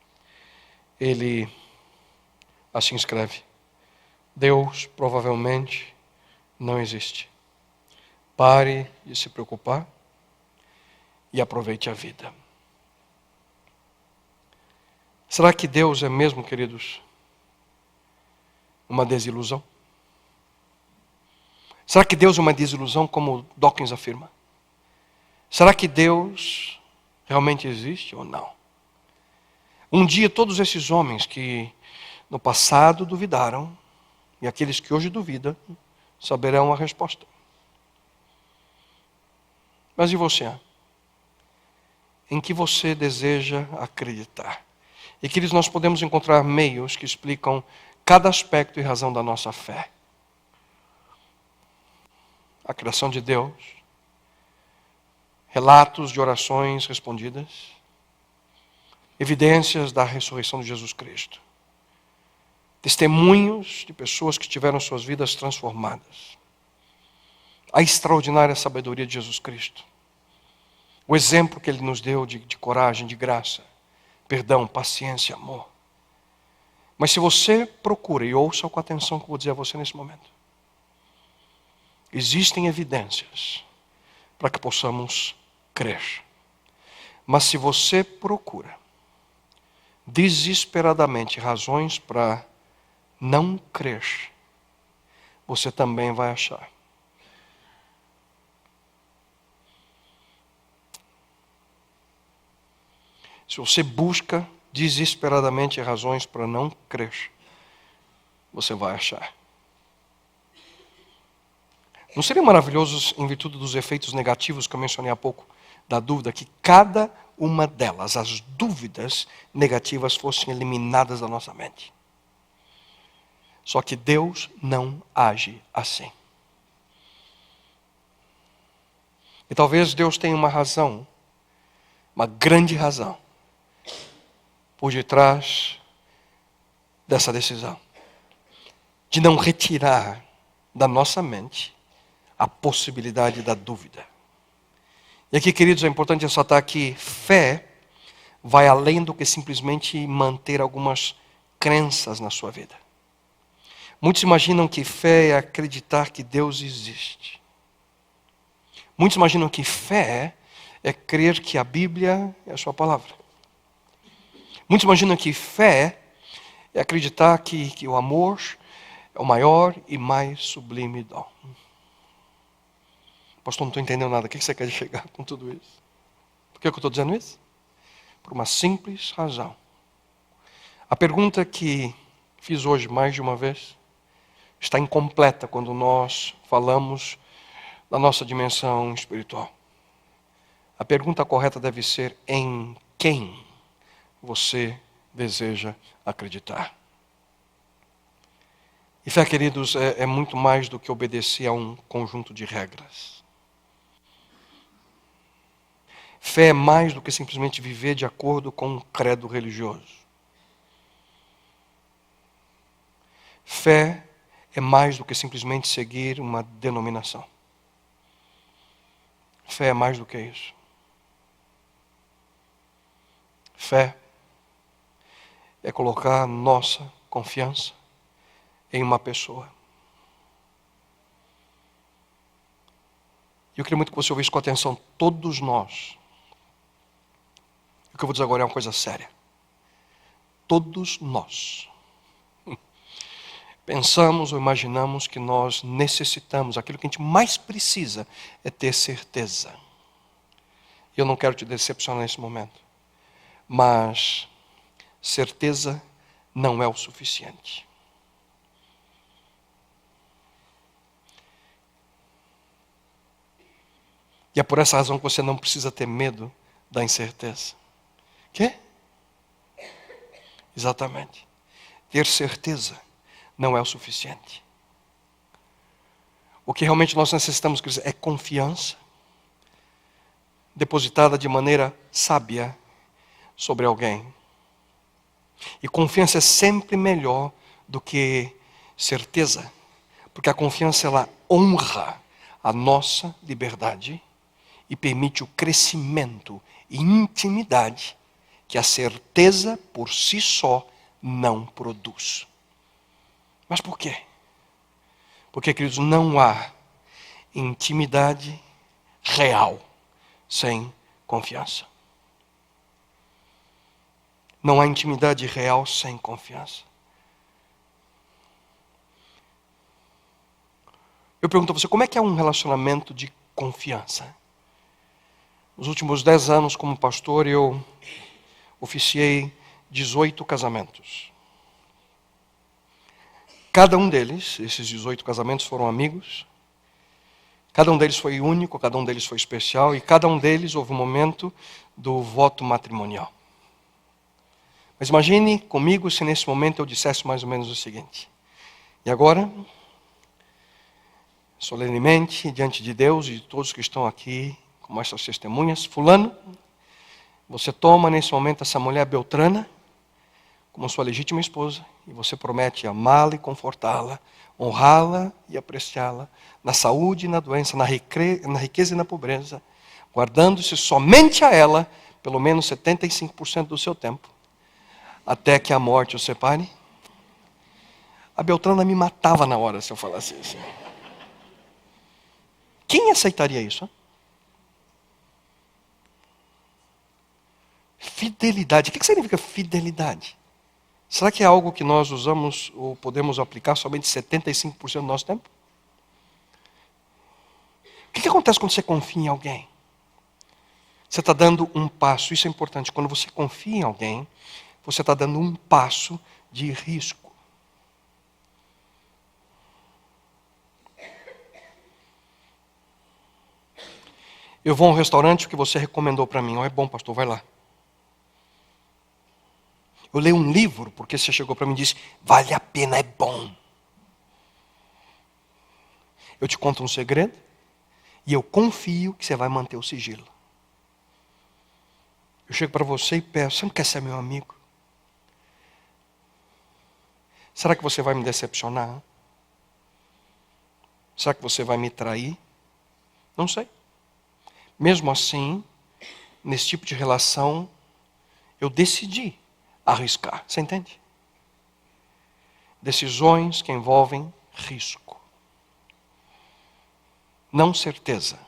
Ele assim escreve: Deus provavelmente não existe. Pare de se preocupar e aproveite a vida. Será que Deus é mesmo, queridos, uma desilusão? Será que Deus é uma desilusão, como Dawkins afirma? Será que Deus realmente existe ou não? Um dia todos esses homens que no passado duvidaram, e aqueles que hoje duvidam, saberão a resposta. Mas e você? Em que você deseja acreditar? E que nós podemos encontrar meios que explicam cada aspecto e razão da nossa fé. A criação de Deus, relatos de orações respondidas, evidências da ressurreição de Jesus Cristo, testemunhos de pessoas que tiveram suas vidas transformadas, a extraordinária sabedoria de Jesus Cristo, o exemplo que Ele nos deu de coragem, de graça, perdão, paciência, amor. Mas se você procura, e ouça com atenção o que eu vou dizer a você nesse momento, existem evidências para que possamos crer. Mas se você procura desesperadamente razões para não crer, você também vai achar. Se você busca desesperadamente razões para não crer, você vai achar. Não seria maravilhoso, em virtude dos efeitos negativos que eu mencionei há pouco, da dúvida, que cada uma delas, as dúvidas negativas, fossem eliminadas da nossa mente? Só que Deus não age assim. E talvez Deus tenha uma razão, uma grande razão, por detrás dessa decisão, de não retirar da nossa mente a possibilidade da dúvida. E aqui, queridos, é importante ressaltar que fé vai além do que simplesmente manter algumas crenças na sua vida. Muitos imaginam que fé é acreditar que Deus existe. Muitos imaginam que fé é crer que a Bíblia é a sua palavra. Muitos imaginam que fé é acreditar que o amor é o maior e mais sublime dom. Pastor, não estou entendendo nada. O que você quer chegar com tudo isso? Por que eu estou dizendo isso? Por uma simples razão. A pergunta que fiz hoje mais de uma vez está incompleta quando nós falamos da nossa dimensão espiritual. A pergunta correta deve ser: em quem você deseja acreditar? E fé, queridos, é muito mais do que obedecer a um conjunto de regras. Fé é mais do que simplesmente viver de acordo com um credo religioso. Fé é mais do que simplesmente seguir uma denominação. Fé é mais do que isso. Fé é colocar nossa confiança em uma pessoa. E eu queria muito que você ouvisse com atenção. Todos nós, o que eu vou dizer agora é uma coisa séria. Todos nós pensamos ou imaginamos que nós necessitamos, aquilo que a gente mais precisa é ter certeza. E eu não quero te decepcionar nesse momento, mas certeza não é o suficiente. E é por essa razão que você não precisa ter medo da incerteza. Quê? Exatamente. Ter certeza não é o suficiente. O que realmente nós necessitamos é confiança, depositada de maneira sábia sobre alguém. E confiança é sempre melhor do que certeza, porque a confiança ela honra a nossa liberdade e permite o crescimento e intimidade que a certeza por si só não produz. Mas por quê? Porque, queridos, não há intimidade real sem confiança. Não há intimidade real sem confiança. Eu pergunto a você, como é que é um relacionamento de confiança? Nos últimos 10 anos como pastor, eu oficiei 18 casamentos. Cada um deles, esses 18 casamentos foram amigos. Cada um deles foi único, cada um deles foi especial. E cada um deles houve um momento do voto matrimonial. Mas imagine comigo se nesse momento eu dissesse mais ou menos o seguinte. E agora, solenemente, diante de Deus e de todos que estão aqui, como essas testemunhas, fulano, você toma nesse momento essa mulher Beltrana como sua legítima esposa e você promete amá-la e confortá-la, honrá-la e apreciá-la, na saúde e na doença, na riqueza e na pobreza, guardando-se somente a ela, pelo menos 75% do seu tempo, até que a morte o separe. A Beltrana me matava na hora se eu falasse isso. Quem aceitaria isso? Hein? Fidelidade. O que significa fidelidade? Será que é algo que nós usamos ou podemos aplicar somente 75% do nosso tempo? O que acontece quando você confia em alguém? Você está dando um passo, isso é importante. Quando você confia em alguém, você está dando um passo de risco. Eu vou a um restaurante que você recomendou para mim. Oh, é bom, pastor, vai lá. Eu leio um livro, porque você chegou para mim e disse, vale a pena, é bom. Eu te conto um segredo, e eu confio que você vai manter o sigilo. Eu chego para você e peço, você não quer ser meu amigo? Será que você vai me decepcionar? Será que você vai me trair? Não sei. Mesmo assim, nesse tipo de relação, eu decidi arriscar. Você entende? Decisões que envolvem risco. Não certeza.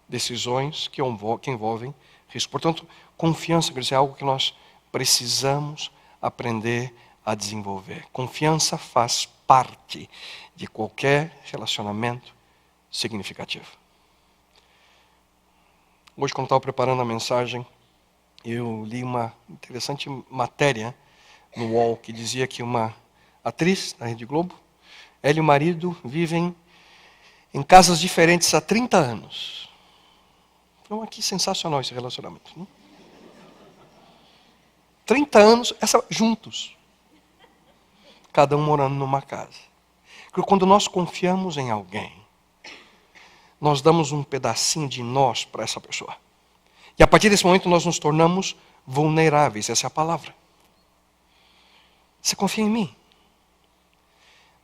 Decisões que envolvem risco. Portanto, confiança quer dizer, é algo que nós precisamos aprender a desenvolver. Confiança faz parte de qualquer relacionamento significativo. Hoje, quando estava preparando a mensagem, eu li uma interessante matéria no UOL que dizia que uma atriz da Rede Globo, ela e o marido vivem em casas diferentes há 30 anos. Então, que sensacional esse relacionamento. Não? 30 anos juntos. Cada um morando numa casa. Porque quando nós confiamos em alguém, nós damos um pedacinho de nós para essa pessoa. E a partir desse momento nós nos tornamos vulneráveis, essa é a palavra. Você confia em mim?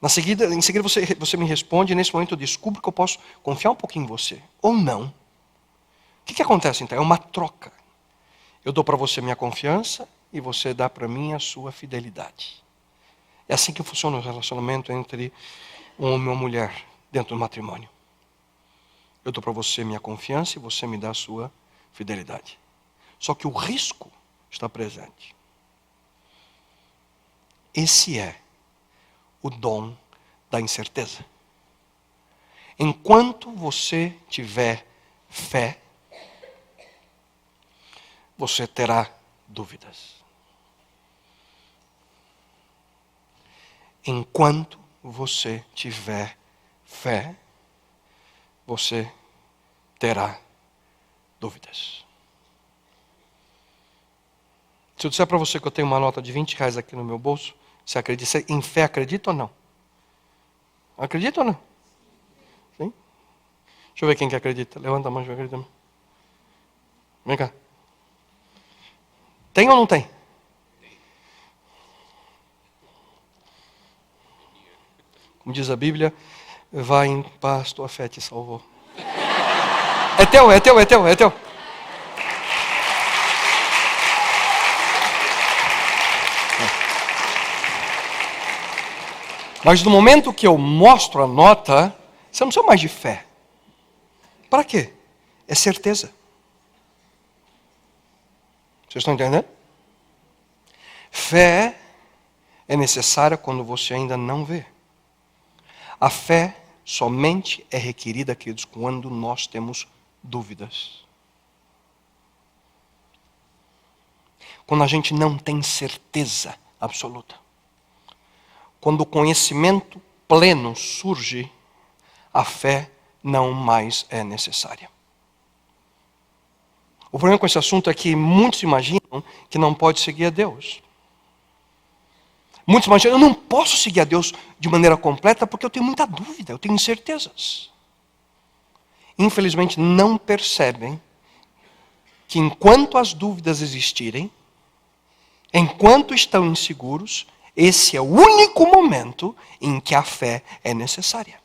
Em seguida você me responde, e nesse momento eu descubro que eu posso confiar um pouquinho em você. Ou não. O que acontece então? É uma troca. Eu dou para você minha confiança e você dá para mim a sua fidelidade. É assim que funciona o relacionamento entre um homem e uma mulher dentro do matrimônio. Eu dou para você minha confiança e você me dá a sua fidelidade. Só que o risco está presente. Esse é o dom da incerteza. Enquanto você tiver fé, você terá dúvidas. Enquanto você tiver fé, você terá dúvidas. Se eu disser para você que eu tenho uma nota de R$20 aqui no meu bolso, você acredita? Você, em fé, acredita ou não? Acredita ou não? Sim? Deixa eu ver quem que acredita. Levanta a mão, deixa eu acreditar. Vem cá. Tem ou não tem? Como diz a Bíblia, vai em paz, tua fé te salvou. É teu, é teu, é teu, é teu. Mas no momento que eu mostro a nota, você não precisa mais de fé. Para quê? É certeza. Vocês estão entendendo? Fé é necessária quando você ainda não vê. A fé somente é requerida, queridos, quando nós temos dúvidas. Quando a gente não tem certeza absoluta. Quando o conhecimento pleno surge, a fé não mais é necessária. O problema com esse assunto é que muitos imaginam que não pode seguir a Deus. Muitos imaginam, eu não posso seguir a Deus de maneira completa porque eu tenho muita dúvida, eu tenho incertezas. Infelizmente não percebem que enquanto as dúvidas existirem, enquanto estão inseguros, esse é o único momento em que a fé é necessária.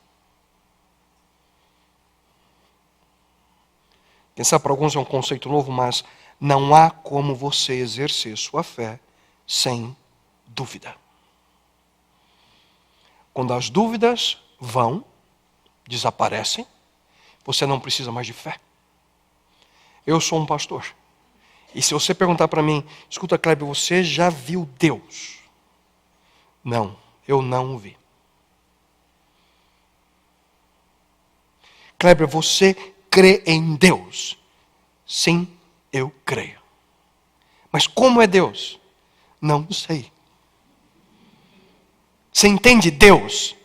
Quem sabe para alguns é um conceito novo, mas não há como você exercer sua fé sem dúvida. Quando as dúvidas vão, desaparecem, você não precisa mais de fé. Eu sou um pastor. E se você perguntar para mim, escuta, Kleber, você já viu Deus? Não, eu não o vi. Kleber, você crê em Deus? Sim, eu creio. Mas como é Deus? Não sei. Você entende Deus?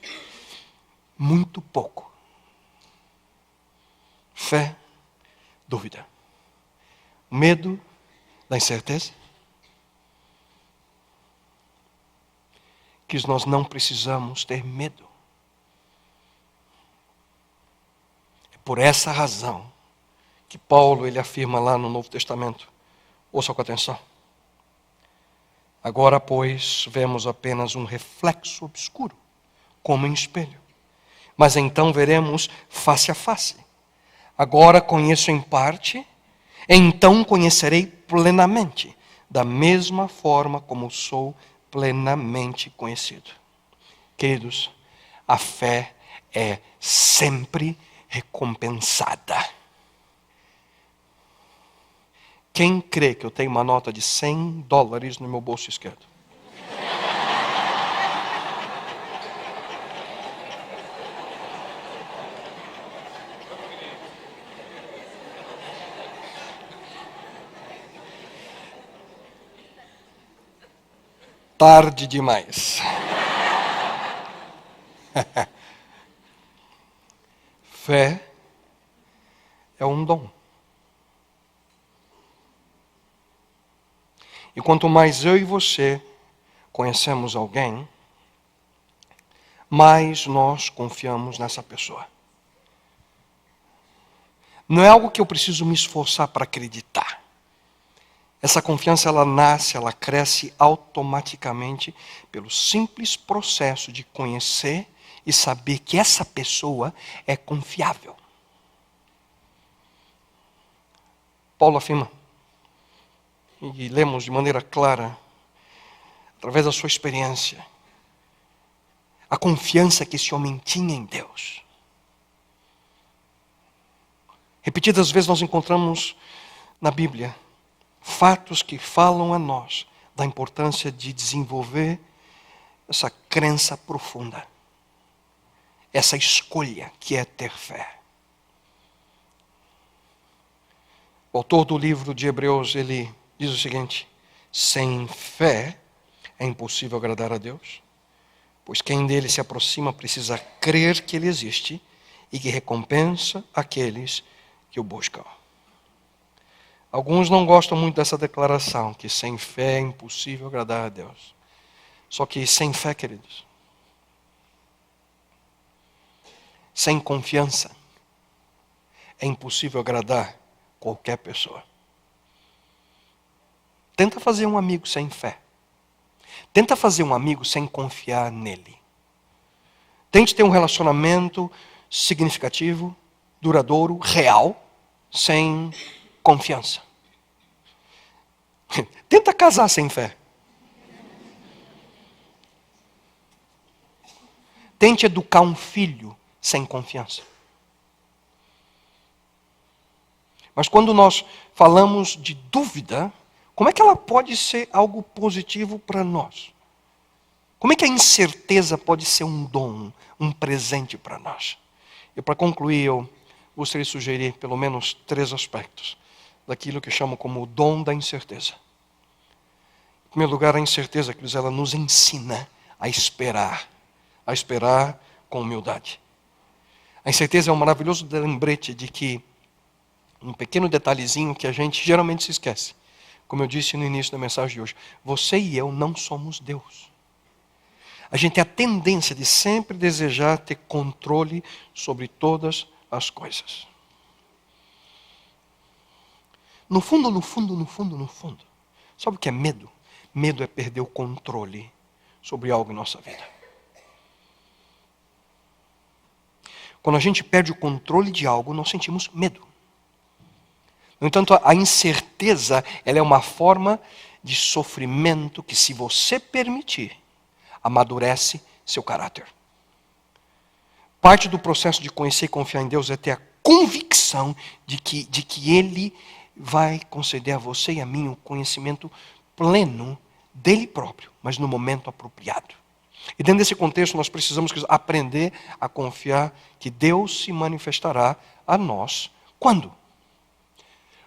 Muito pouco. Fé, dúvida. Medo da incerteza. Que nós não precisamos ter medo. É por essa razão que Paulo ele afirma lá no Novo Testamento. Ouça com atenção. Agora, pois, vemos apenas um reflexo obscuro, como em espelho. Mas então veremos face a face. Agora conheço em parte, então conhecerei plenamente, da mesma forma como sou plenamente conhecido. Queridos, a fé é sempre recompensada. Quem crê que eu tenho uma nota de $100 no meu bolso esquerdo? Tarde demais. Fé é um dom. E quanto mais eu e você conhecemos alguém, mais nós confiamos nessa pessoa. Não é algo que eu preciso me esforçar para acreditar. Essa confiança, ela nasce, ela cresce automaticamente pelo simples processo de conhecer e saber que essa pessoa é confiável. Paulo afirma, e lemos de maneira clara, através da sua experiência, a confiança que esse homem tinha em Deus. Repetidas vezes nós encontramos na Bíblia fatos que falam a nós da importância de desenvolver essa crença profunda, essa escolha que é ter fé. O autor do livro de Hebreus, ele diz o seguinte: sem fé é impossível agradar a Deus, pois quem dele se aproxima precisa crer que ele existe e que recompensa aqueles que o buscam. Alguns não gostam muito dessa declaração, que sem fé é impossível agradar a Deus. Só que sem fé, queridos, sem confiança, é impossível agradar qualquer pessoa. Tenta fazer um amigo sem fé. Tenta fazer um amigo sem confiar nele. Tente ter um relacionamento significativo, duradouro, real, sem confiança. Tenta casar sem fé. Tente educar um filho sem confiança. Mas quando nós falamos de dúvida, como é que ela pode ser algo positivo para nós? Como é que a incerteza pode ser um dom, um presente para nós? E para concluir, eu gostaria de sugerir pelo menos 3 aspectos daquilo que eu chamo como o dom da incerteza. Em primeiro lugar, a incerteza, queridos, ela nos ensina a esperar com humildade. A incerteza é um maravilhoso lembrete de que um pequeno detalhezinho que a gente geralmente se esquece. Como eu disse no início da mensagem de hoje, você e eu não somos Deus. A gente tem a tendência de sempre desejar ter controle sobre todas as coisas. No fundo, sabe o que é medo? Medo é perder o controle sobre algo em nossa vida. Quando a gente perde o controle de algo, nós sentimos medo. No entanto, a incerteza, ela é uma forma de sofrimento que, se você permitir, amadurece seu caráter. Parte do processo de conhecer e confiar em Deus é ter a convicção de que Ele vai conceder a você e a mim o conhecimento pleno dele próprio, mas no momento apropriado. E dentro desse contexto nós precisamos aprender a confiar que Deus se manifestará a nós quando?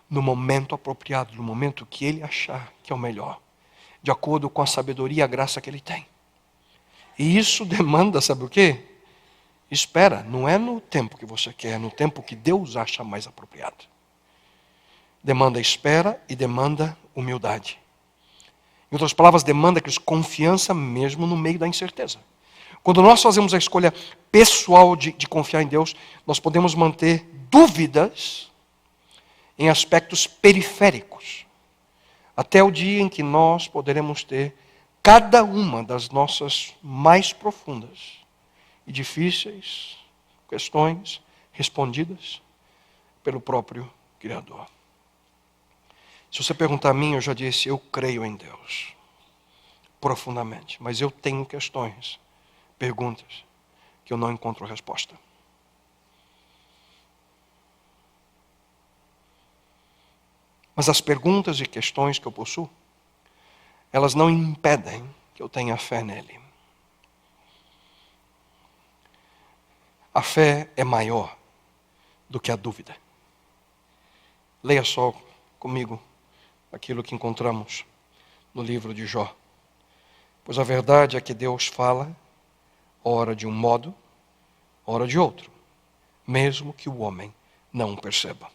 No momento apropriado, no momento que Ele achar que é o melhor, de acordo com a sabedoria e a graça que Ele tem. E isso demanda, sabe o quê? Espera, não é no tempo que você quer, é no tempo que Deus acha mais apropriado. Demanda espera e demanda humildade. Em outras palavras, demanda confiança mesmo no meio da incerteza. Quando nós fazemos a escolha pessoal de confiar em Deus, nós podemos manter dúvidas em aspectos periféricos, até o dia em que nós poderemos ter cada uma das nossas mais profundas e difíceis questões respondidas pelo próprio Criador. Se você perguntar a mim, eu já disse, eu creio em Deus profundamente, mas eu tenho questões, perguntas, que eu não encontro resposta. Mas as perguntas e questões que eu possuo, elas não impedem que eu tenha fé nele. A fé é maior do que a dúvida. Leia só comigo aquilo que encontramos no livro de Jó. Pois a verdade é que Deus fala, ora de um modo, ora de outro, mesmo que o homem não o perceba.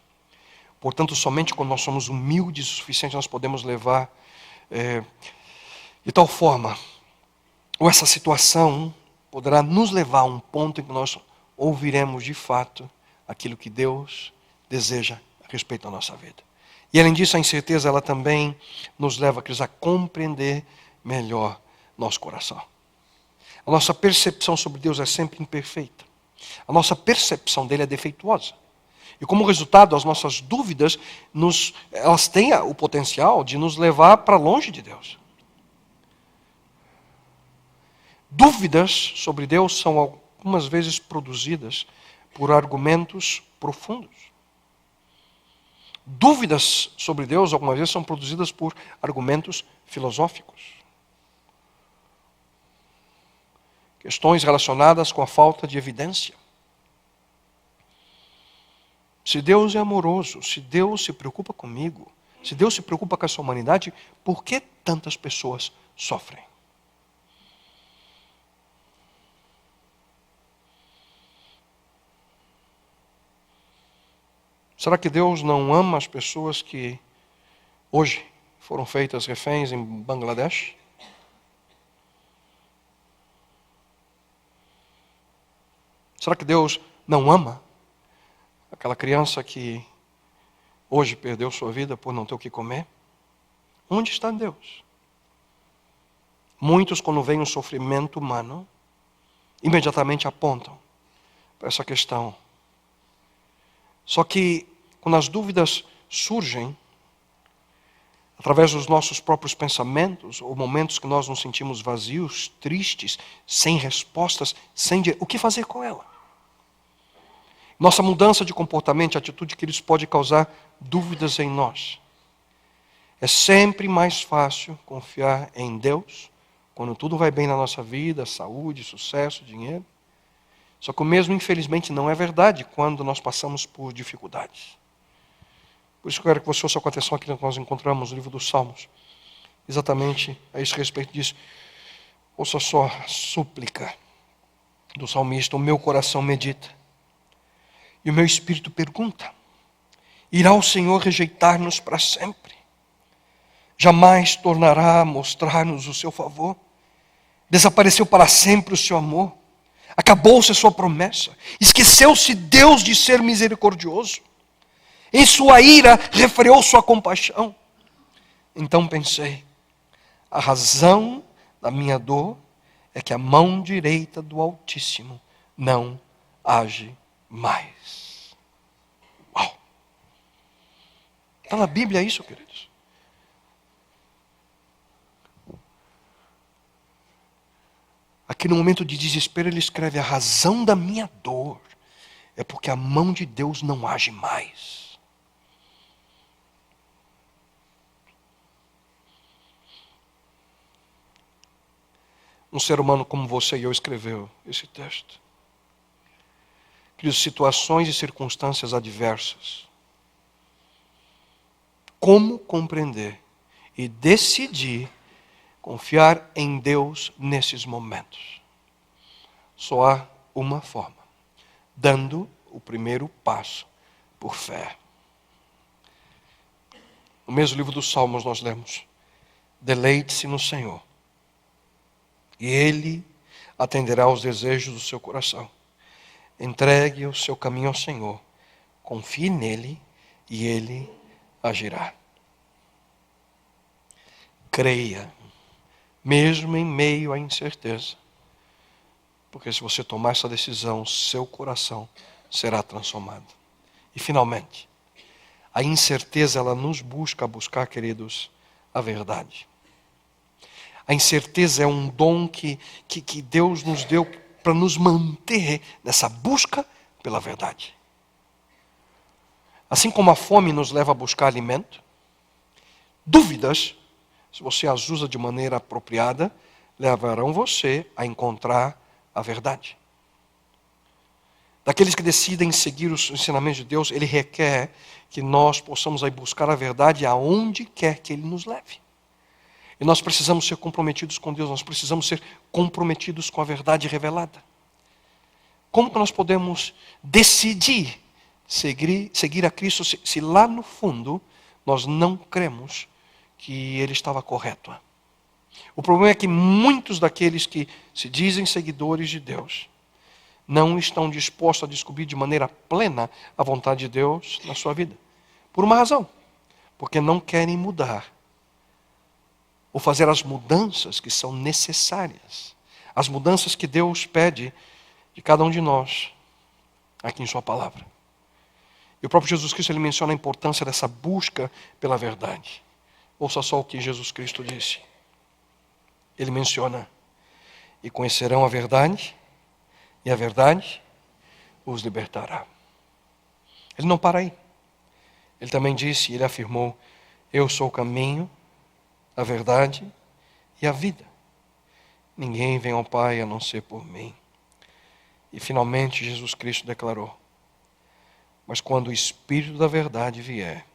Portanto, somente quando nós somos humildes o suficiente, nós podemos levar de tal forma, ou essa situação poderá nos levar a um ponto em que nós ouviremos de fato aquilo que Deus deseja a respeito da nossa vida. E além disso, a incerteza ela também nos leva a compreender melhor nosso coração. A nossa percepção sobre Deus é sempre imperfeita. A nossa percepção dele é defeituosa. E como resultado, as nossas dúvidas, elas têm o potencial de nos levar para longe de Deus. Dúvidas sobre Deus são algumas vezes produzidas por argumentos profundos. Dúvidas sobre Deus, algumas vezes, são produzidas por argumentos filosóficos. Questões relacionadas com a falta de evidência. Se Deus é amoroso, se Deus se preocupa comigo, se Deus se preocupa com essa humanidade, por que tantas pessoas sofrem? Será que Deus não ama as pessoas que hoje foram feitas reféns em Bangladesh. Será que Deus não ama aquela criança que hoje perdeu sua vida por não ter o que comer? Onde está Deus? Muitos, quando veem o sofrimento humano, imediatamente apontam para essa questão. Só que, quando as dúvidas surgem, através dos nossos próprios pensamentos, ou momentos que nós nos sentimos vazios, tristes, sem respostas, o que fazer com ela? Nossa mudança de comportamento, atitude, que eles pode causar dúvidas em nós. É sempre mais fácil confiar em Deus quando tudo vai bem na nossa vida, saúde, sucesso, dinheiro. Só que o mesmo, infelizmente, não é verdade quando nós passamos por dificuldades. Por isso que eu quero que você ouça com atenção aquilo que nós encontramos no livro dos Salmos. Exatamente a esse respeito disso. Ouça só a súplica do salmista: o meu coração medita e o meu espírito pergunta: irá o Senhor rejeitar-nos para sempre? Jamais tornará a mostrar-nos o seu favor? Desapareceu para sempre o seu amor? Acabou-se a sua promessa? Esqueceu-se Deus de ser misericordioso? Em sua ira refreou sua compaixão? Então pensei: a razão da minha dor é que a mão direita do Altíssimo não age mais. Uau! Está na Bíblia isso, queridos. Aqui no momento de desespero ele escreve: a razão da minha dor é porque a mão de Deus não age mais. Um ser humano como você e eu escreveu esse texto. Queridos, situações e circunstâncias adversas. Como compreender e decidir confiar em Deus nesses momentos? Só há uma forma: dando o primeiro passo por fé. No mesmo livro dos Salmos nós lemos: deleite-se no Senhor, e Ele atenderá aos desejos do seu coração. Entregue o seu caminho ao Senhor, confie nele e Ele agirá. Creia, mesmo em meio à incerteza, porque se você tomar essa decisão, seu coração será transformado. E finalmente, a incerteza, ela nos buscar, queridos, a verdade. A incerteza é um dom que Deus nos deu para nos manter nessa busca pela verdade. Assim como a fome nos leva a buscar alimento, dúvidas, se você as usa de maneira apropriada, levarão você a encontrar a verdade. Daqueles que decidem seguir os ensinamentos de Deus, Ele requer que nós possamos aí buscar a verdade aonde quer que Ele nos leve. E nós precisamos ser comprometidos com Deus, nós precisamos ser comprometidos com a verdade revelada. Como que nós podemos decidir seguir a Cristo se lá no fundo nós não cremos que Ele estava correto? O problema é que muitos daqueles que se dizem seguidores de Deus não estão dispostos a descobrir de maneira plena a vontade de Deus na sua vida. Por uma razão: porque não querem mudar ou fazer as mudanças que são necessárias, as mudanças que Deus pede de cada um de nós aqui em sua palavra. E o próprio Jesus Cristo, ele menciona a importância dessa busca pela verdade. Ouça só o que Jesus Cristo disse. Ele menciona: e conhecerão a verdade, e a verdade os libertará. Ele não para aí. Ele também disse, ele afirmou: eu sou o caminho, a verdade e a vida. Ninguém vem ao Pai a não ser por mim. E finalmente Jesus Cristo declarou: mas quando o Espírito da verdade vier,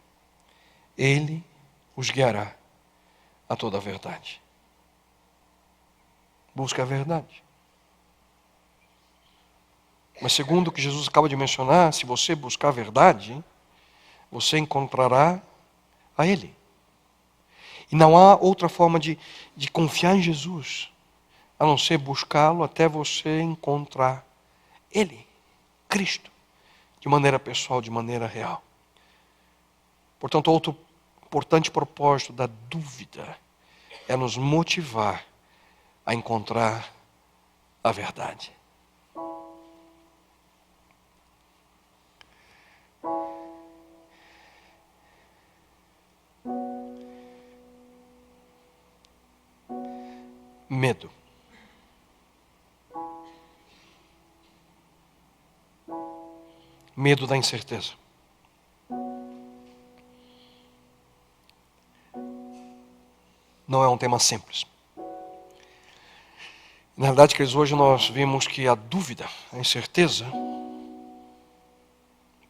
Ele os guiará a toda a verdade. Busca a verdade. Mas segundo o que Jesus acaba de mencionar, se você buscar a verdade, você encontrará a Ele. E não há outra forma de confiar em Jesus, a não ser buscá-lo até você encontrar Ele, Cristo, de maneira pessoal, de maneira real. Portanto, outro importante propósito da dúvida é nos motivar a encontrar a verdade. Medo. Medo da incerteza. Não é um tema simples. Na verdade, queridos, hoje nós vimos que a dúvida, a incerteza,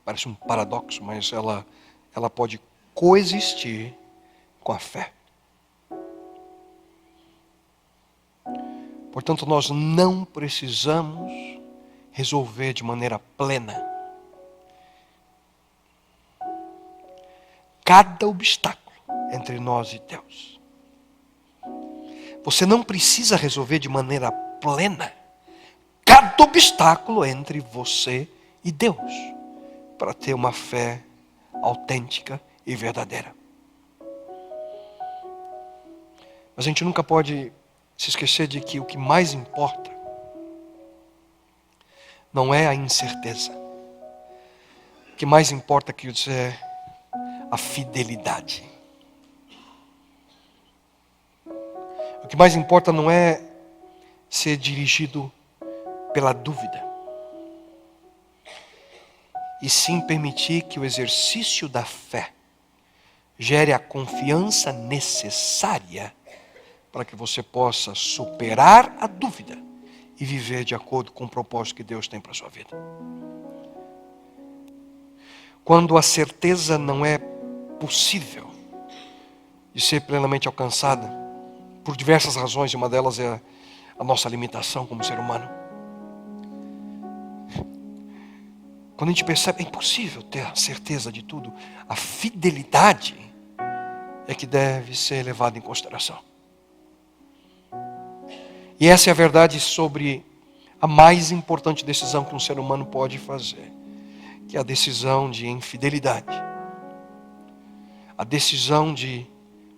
parece um paradoxo, mas ela pode coexistir com a fé. Portanto, nós não precisamos resolver de maneira plena cada obstáculo entre nós e Deus. Você não precisa resolver de maneira plena cada obstáculo entre você e Deus para ter uma fé autêntica e verdadeira. Mas a gente nunca pode se esquecer de que o que mais importa não é a incerteza. O que mais importa, queridos, é a fidelidade. O que mais importa não é ser dirigido pela dúvida, e sim permitir que o exercício da fé gere a confiança necessária para que você possa superar a dúvida e viver de acordo com o propósito que Deus tem para a sua vida. Quando a certeza não é possível de ser plenamente alcançada, por diversas razões, e uma delas é a nossa limitação como ser humano. Quando a gente percebe, é impossível ter a certeza de tudo, a fidelidade é que deve ser levada em consideração. E essa é a verdade sobre a mais importante decisão que um ser humano pode fazer, que é a decisão de infidelidade. A decisão de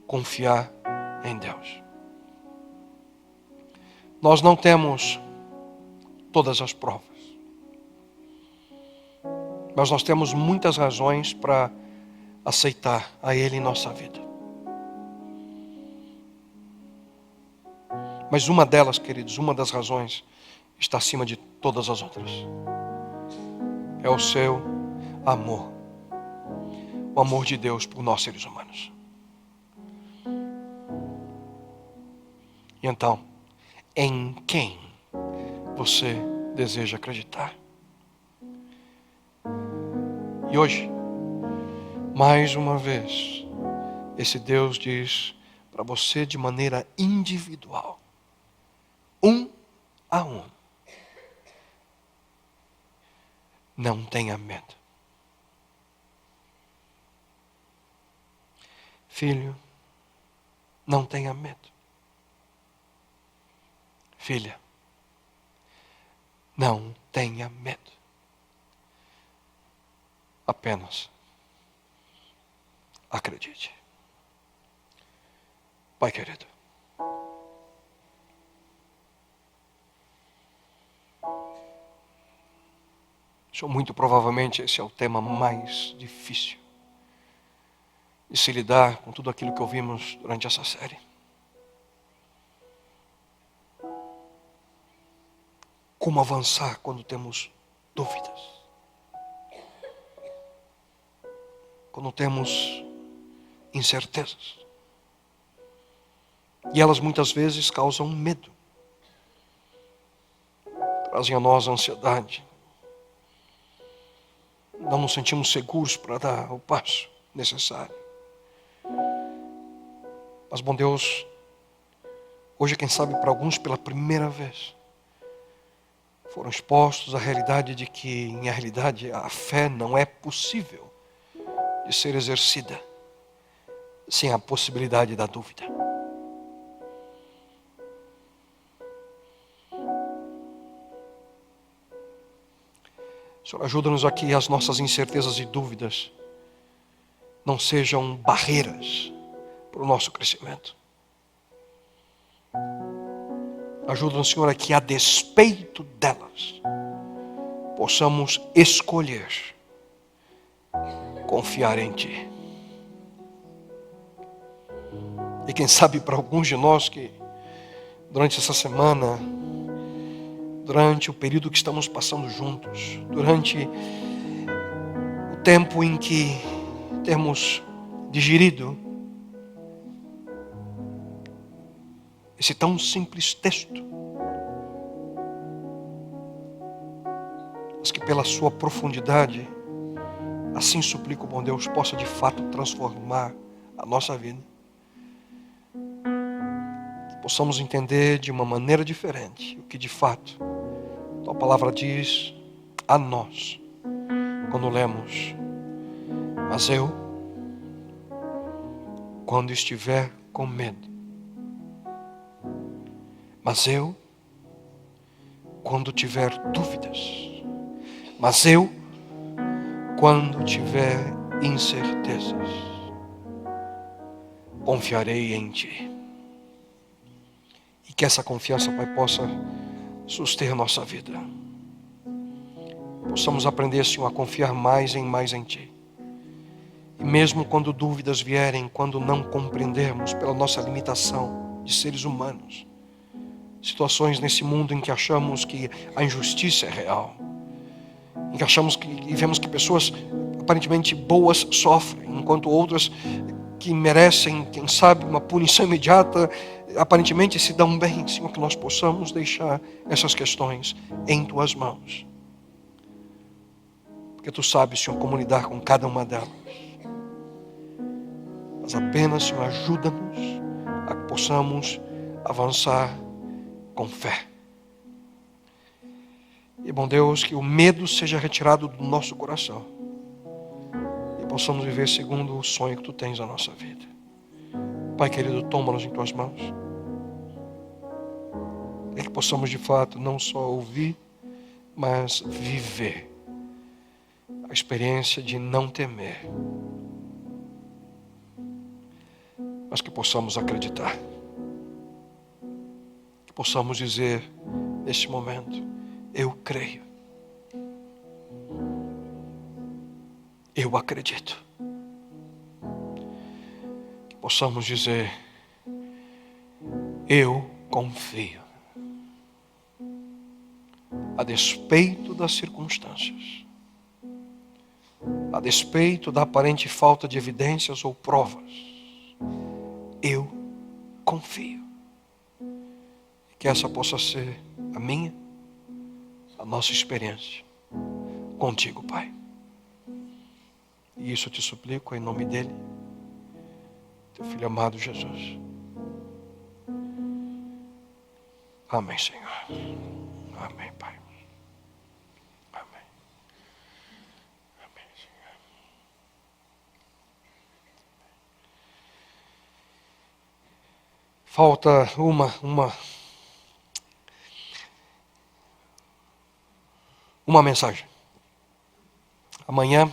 confiar em Deus. Nós não temos todas as provas, mas nós temos muitas razões para aceitar a Ele em nossa vida. Mas uma delas, queridos, uma das razões está acima de todas as outras. É o seu amor. O amor de Deus por nós seres humanos. E então, em quem você deseja acreditar? E hoje, mais uma vez, esse Deus diz para você de maneira individual, um a um: não tenha medo. Filho, não tenha medo. Filha, não tenha medo. Apenas acredite. Pai querido, muito provavelmente esse é o tema mais difícil de se lidar com tudo aquilo que ouvimos durante essa série. Como avançar quando temos dúvidas? Quando temos incertezas? E elas muitas vezes causam medo. Trazem a nós a ansiedade. Não nos sentimos seguros para dar o passo necessário. Mas, bom Deus, hoje, quem sabe para alguns pela primeira vez, foram expostos à realidade de que, em realidade, a fé não é possível de ser exercida sem a possibilidade da dúvida. Senhor, ajuda-nos aqui, as nossas incertezas e dúvidas não sejam barreiras para o nosso crescimento. Ajuda-nos, Senhor, a que a despeito delas, possamos escolher confiar em Ti. E quem sabe para alguns de nós que durante essa semana, durante o período que estamos passando juntos, durante o tempo em que temos digerido esse tão simples texto, mas que pela sua profundidade, assim suplico, bom Deus, possa de fato transformar a nossa vida. Que possamos entender de uma maneira diferente o que de fato Tua palavra diz a nós quando lemos: mas eu, quando estiver com medo, mas eu, quando tiver dúvidas, mas eu, quando tiver incertezas, confiarei em Ti. E que essa confiança, Pai, possa suster a nossa vida. Possamos aprender, Senhor, a confiar mais em Ti. E mesmo quando dúvidas vierem, quando não compreendermos pela nossa limitação de seres humanos, situações nesse mundo em que achamos que a injustiça é real, em que achamos e vemos que pessoas aparentemente boas sofrem, enquanto outras que merecem, quem sabe, uma punição imediata, aparentemente se dão bem. Senhor, que nós possamos deixar essas questões em Tuas mãos, porque Tu sabes, Senhor, como lidar com cada uma delas. Mas apenas, Senhor, ajuda-nos a que possamos avançar com fé. E, bom Deus, que o medo seja retirado do nosso coração e possamos viver segundo o sonho que Tu tens na nossa vida. Pai querido, toma-nos em Tuas mãos. E que possamos de fato não só ouvir, mas viver a experiência de não temer, mas que possamos acreditar, que possamos dizer neste momento: eu creio, eu acredito. Que possamos dizer: eu confio, a despeito das circunstâncias, a despeito da aparente falta de evidências ou provas, eu confio. Que essa possa ser a minha, a nossa experiência contigo, Pai. E isso eu te suplico em nome dEle, Teu Filho amado Jesus. Amém, Senhor. Amém, Pai. Amém. Amém, Senhor. Falta uma mensagem. Amanhã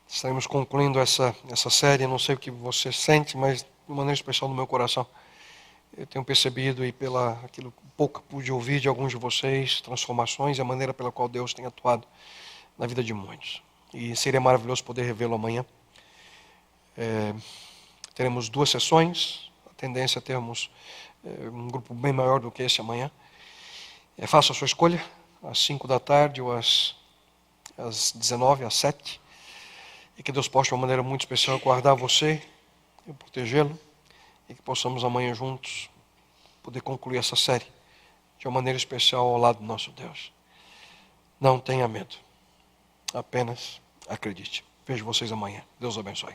estaremos concluindo essa série. Eu não sei o que você sente, mas de maneira especial no meu coração, eu tenho percebido, e pela aquilo pouco que pude ouvir de alguns de vocês, transformações e a maneira pela qual Deus tem atuado na vida de muitos. E seria maravilhoso poder revê-lo amanhã. Teremos 2 sessões. A tendência é termos um grupo bem maior do que esse amanhã. Faça a sua escolha, às 5 da tarde ou às 19, às 7. E que Deus possa, de uma maneira muito especial, guardar você e protegê-lo. E que possamos amanhã juntos poder concluir essa série de uma maneira especial ao lado do nosso Deus. Não tenha medo, apenas acredite. Vejo vocês amanhã. Deus abençoe.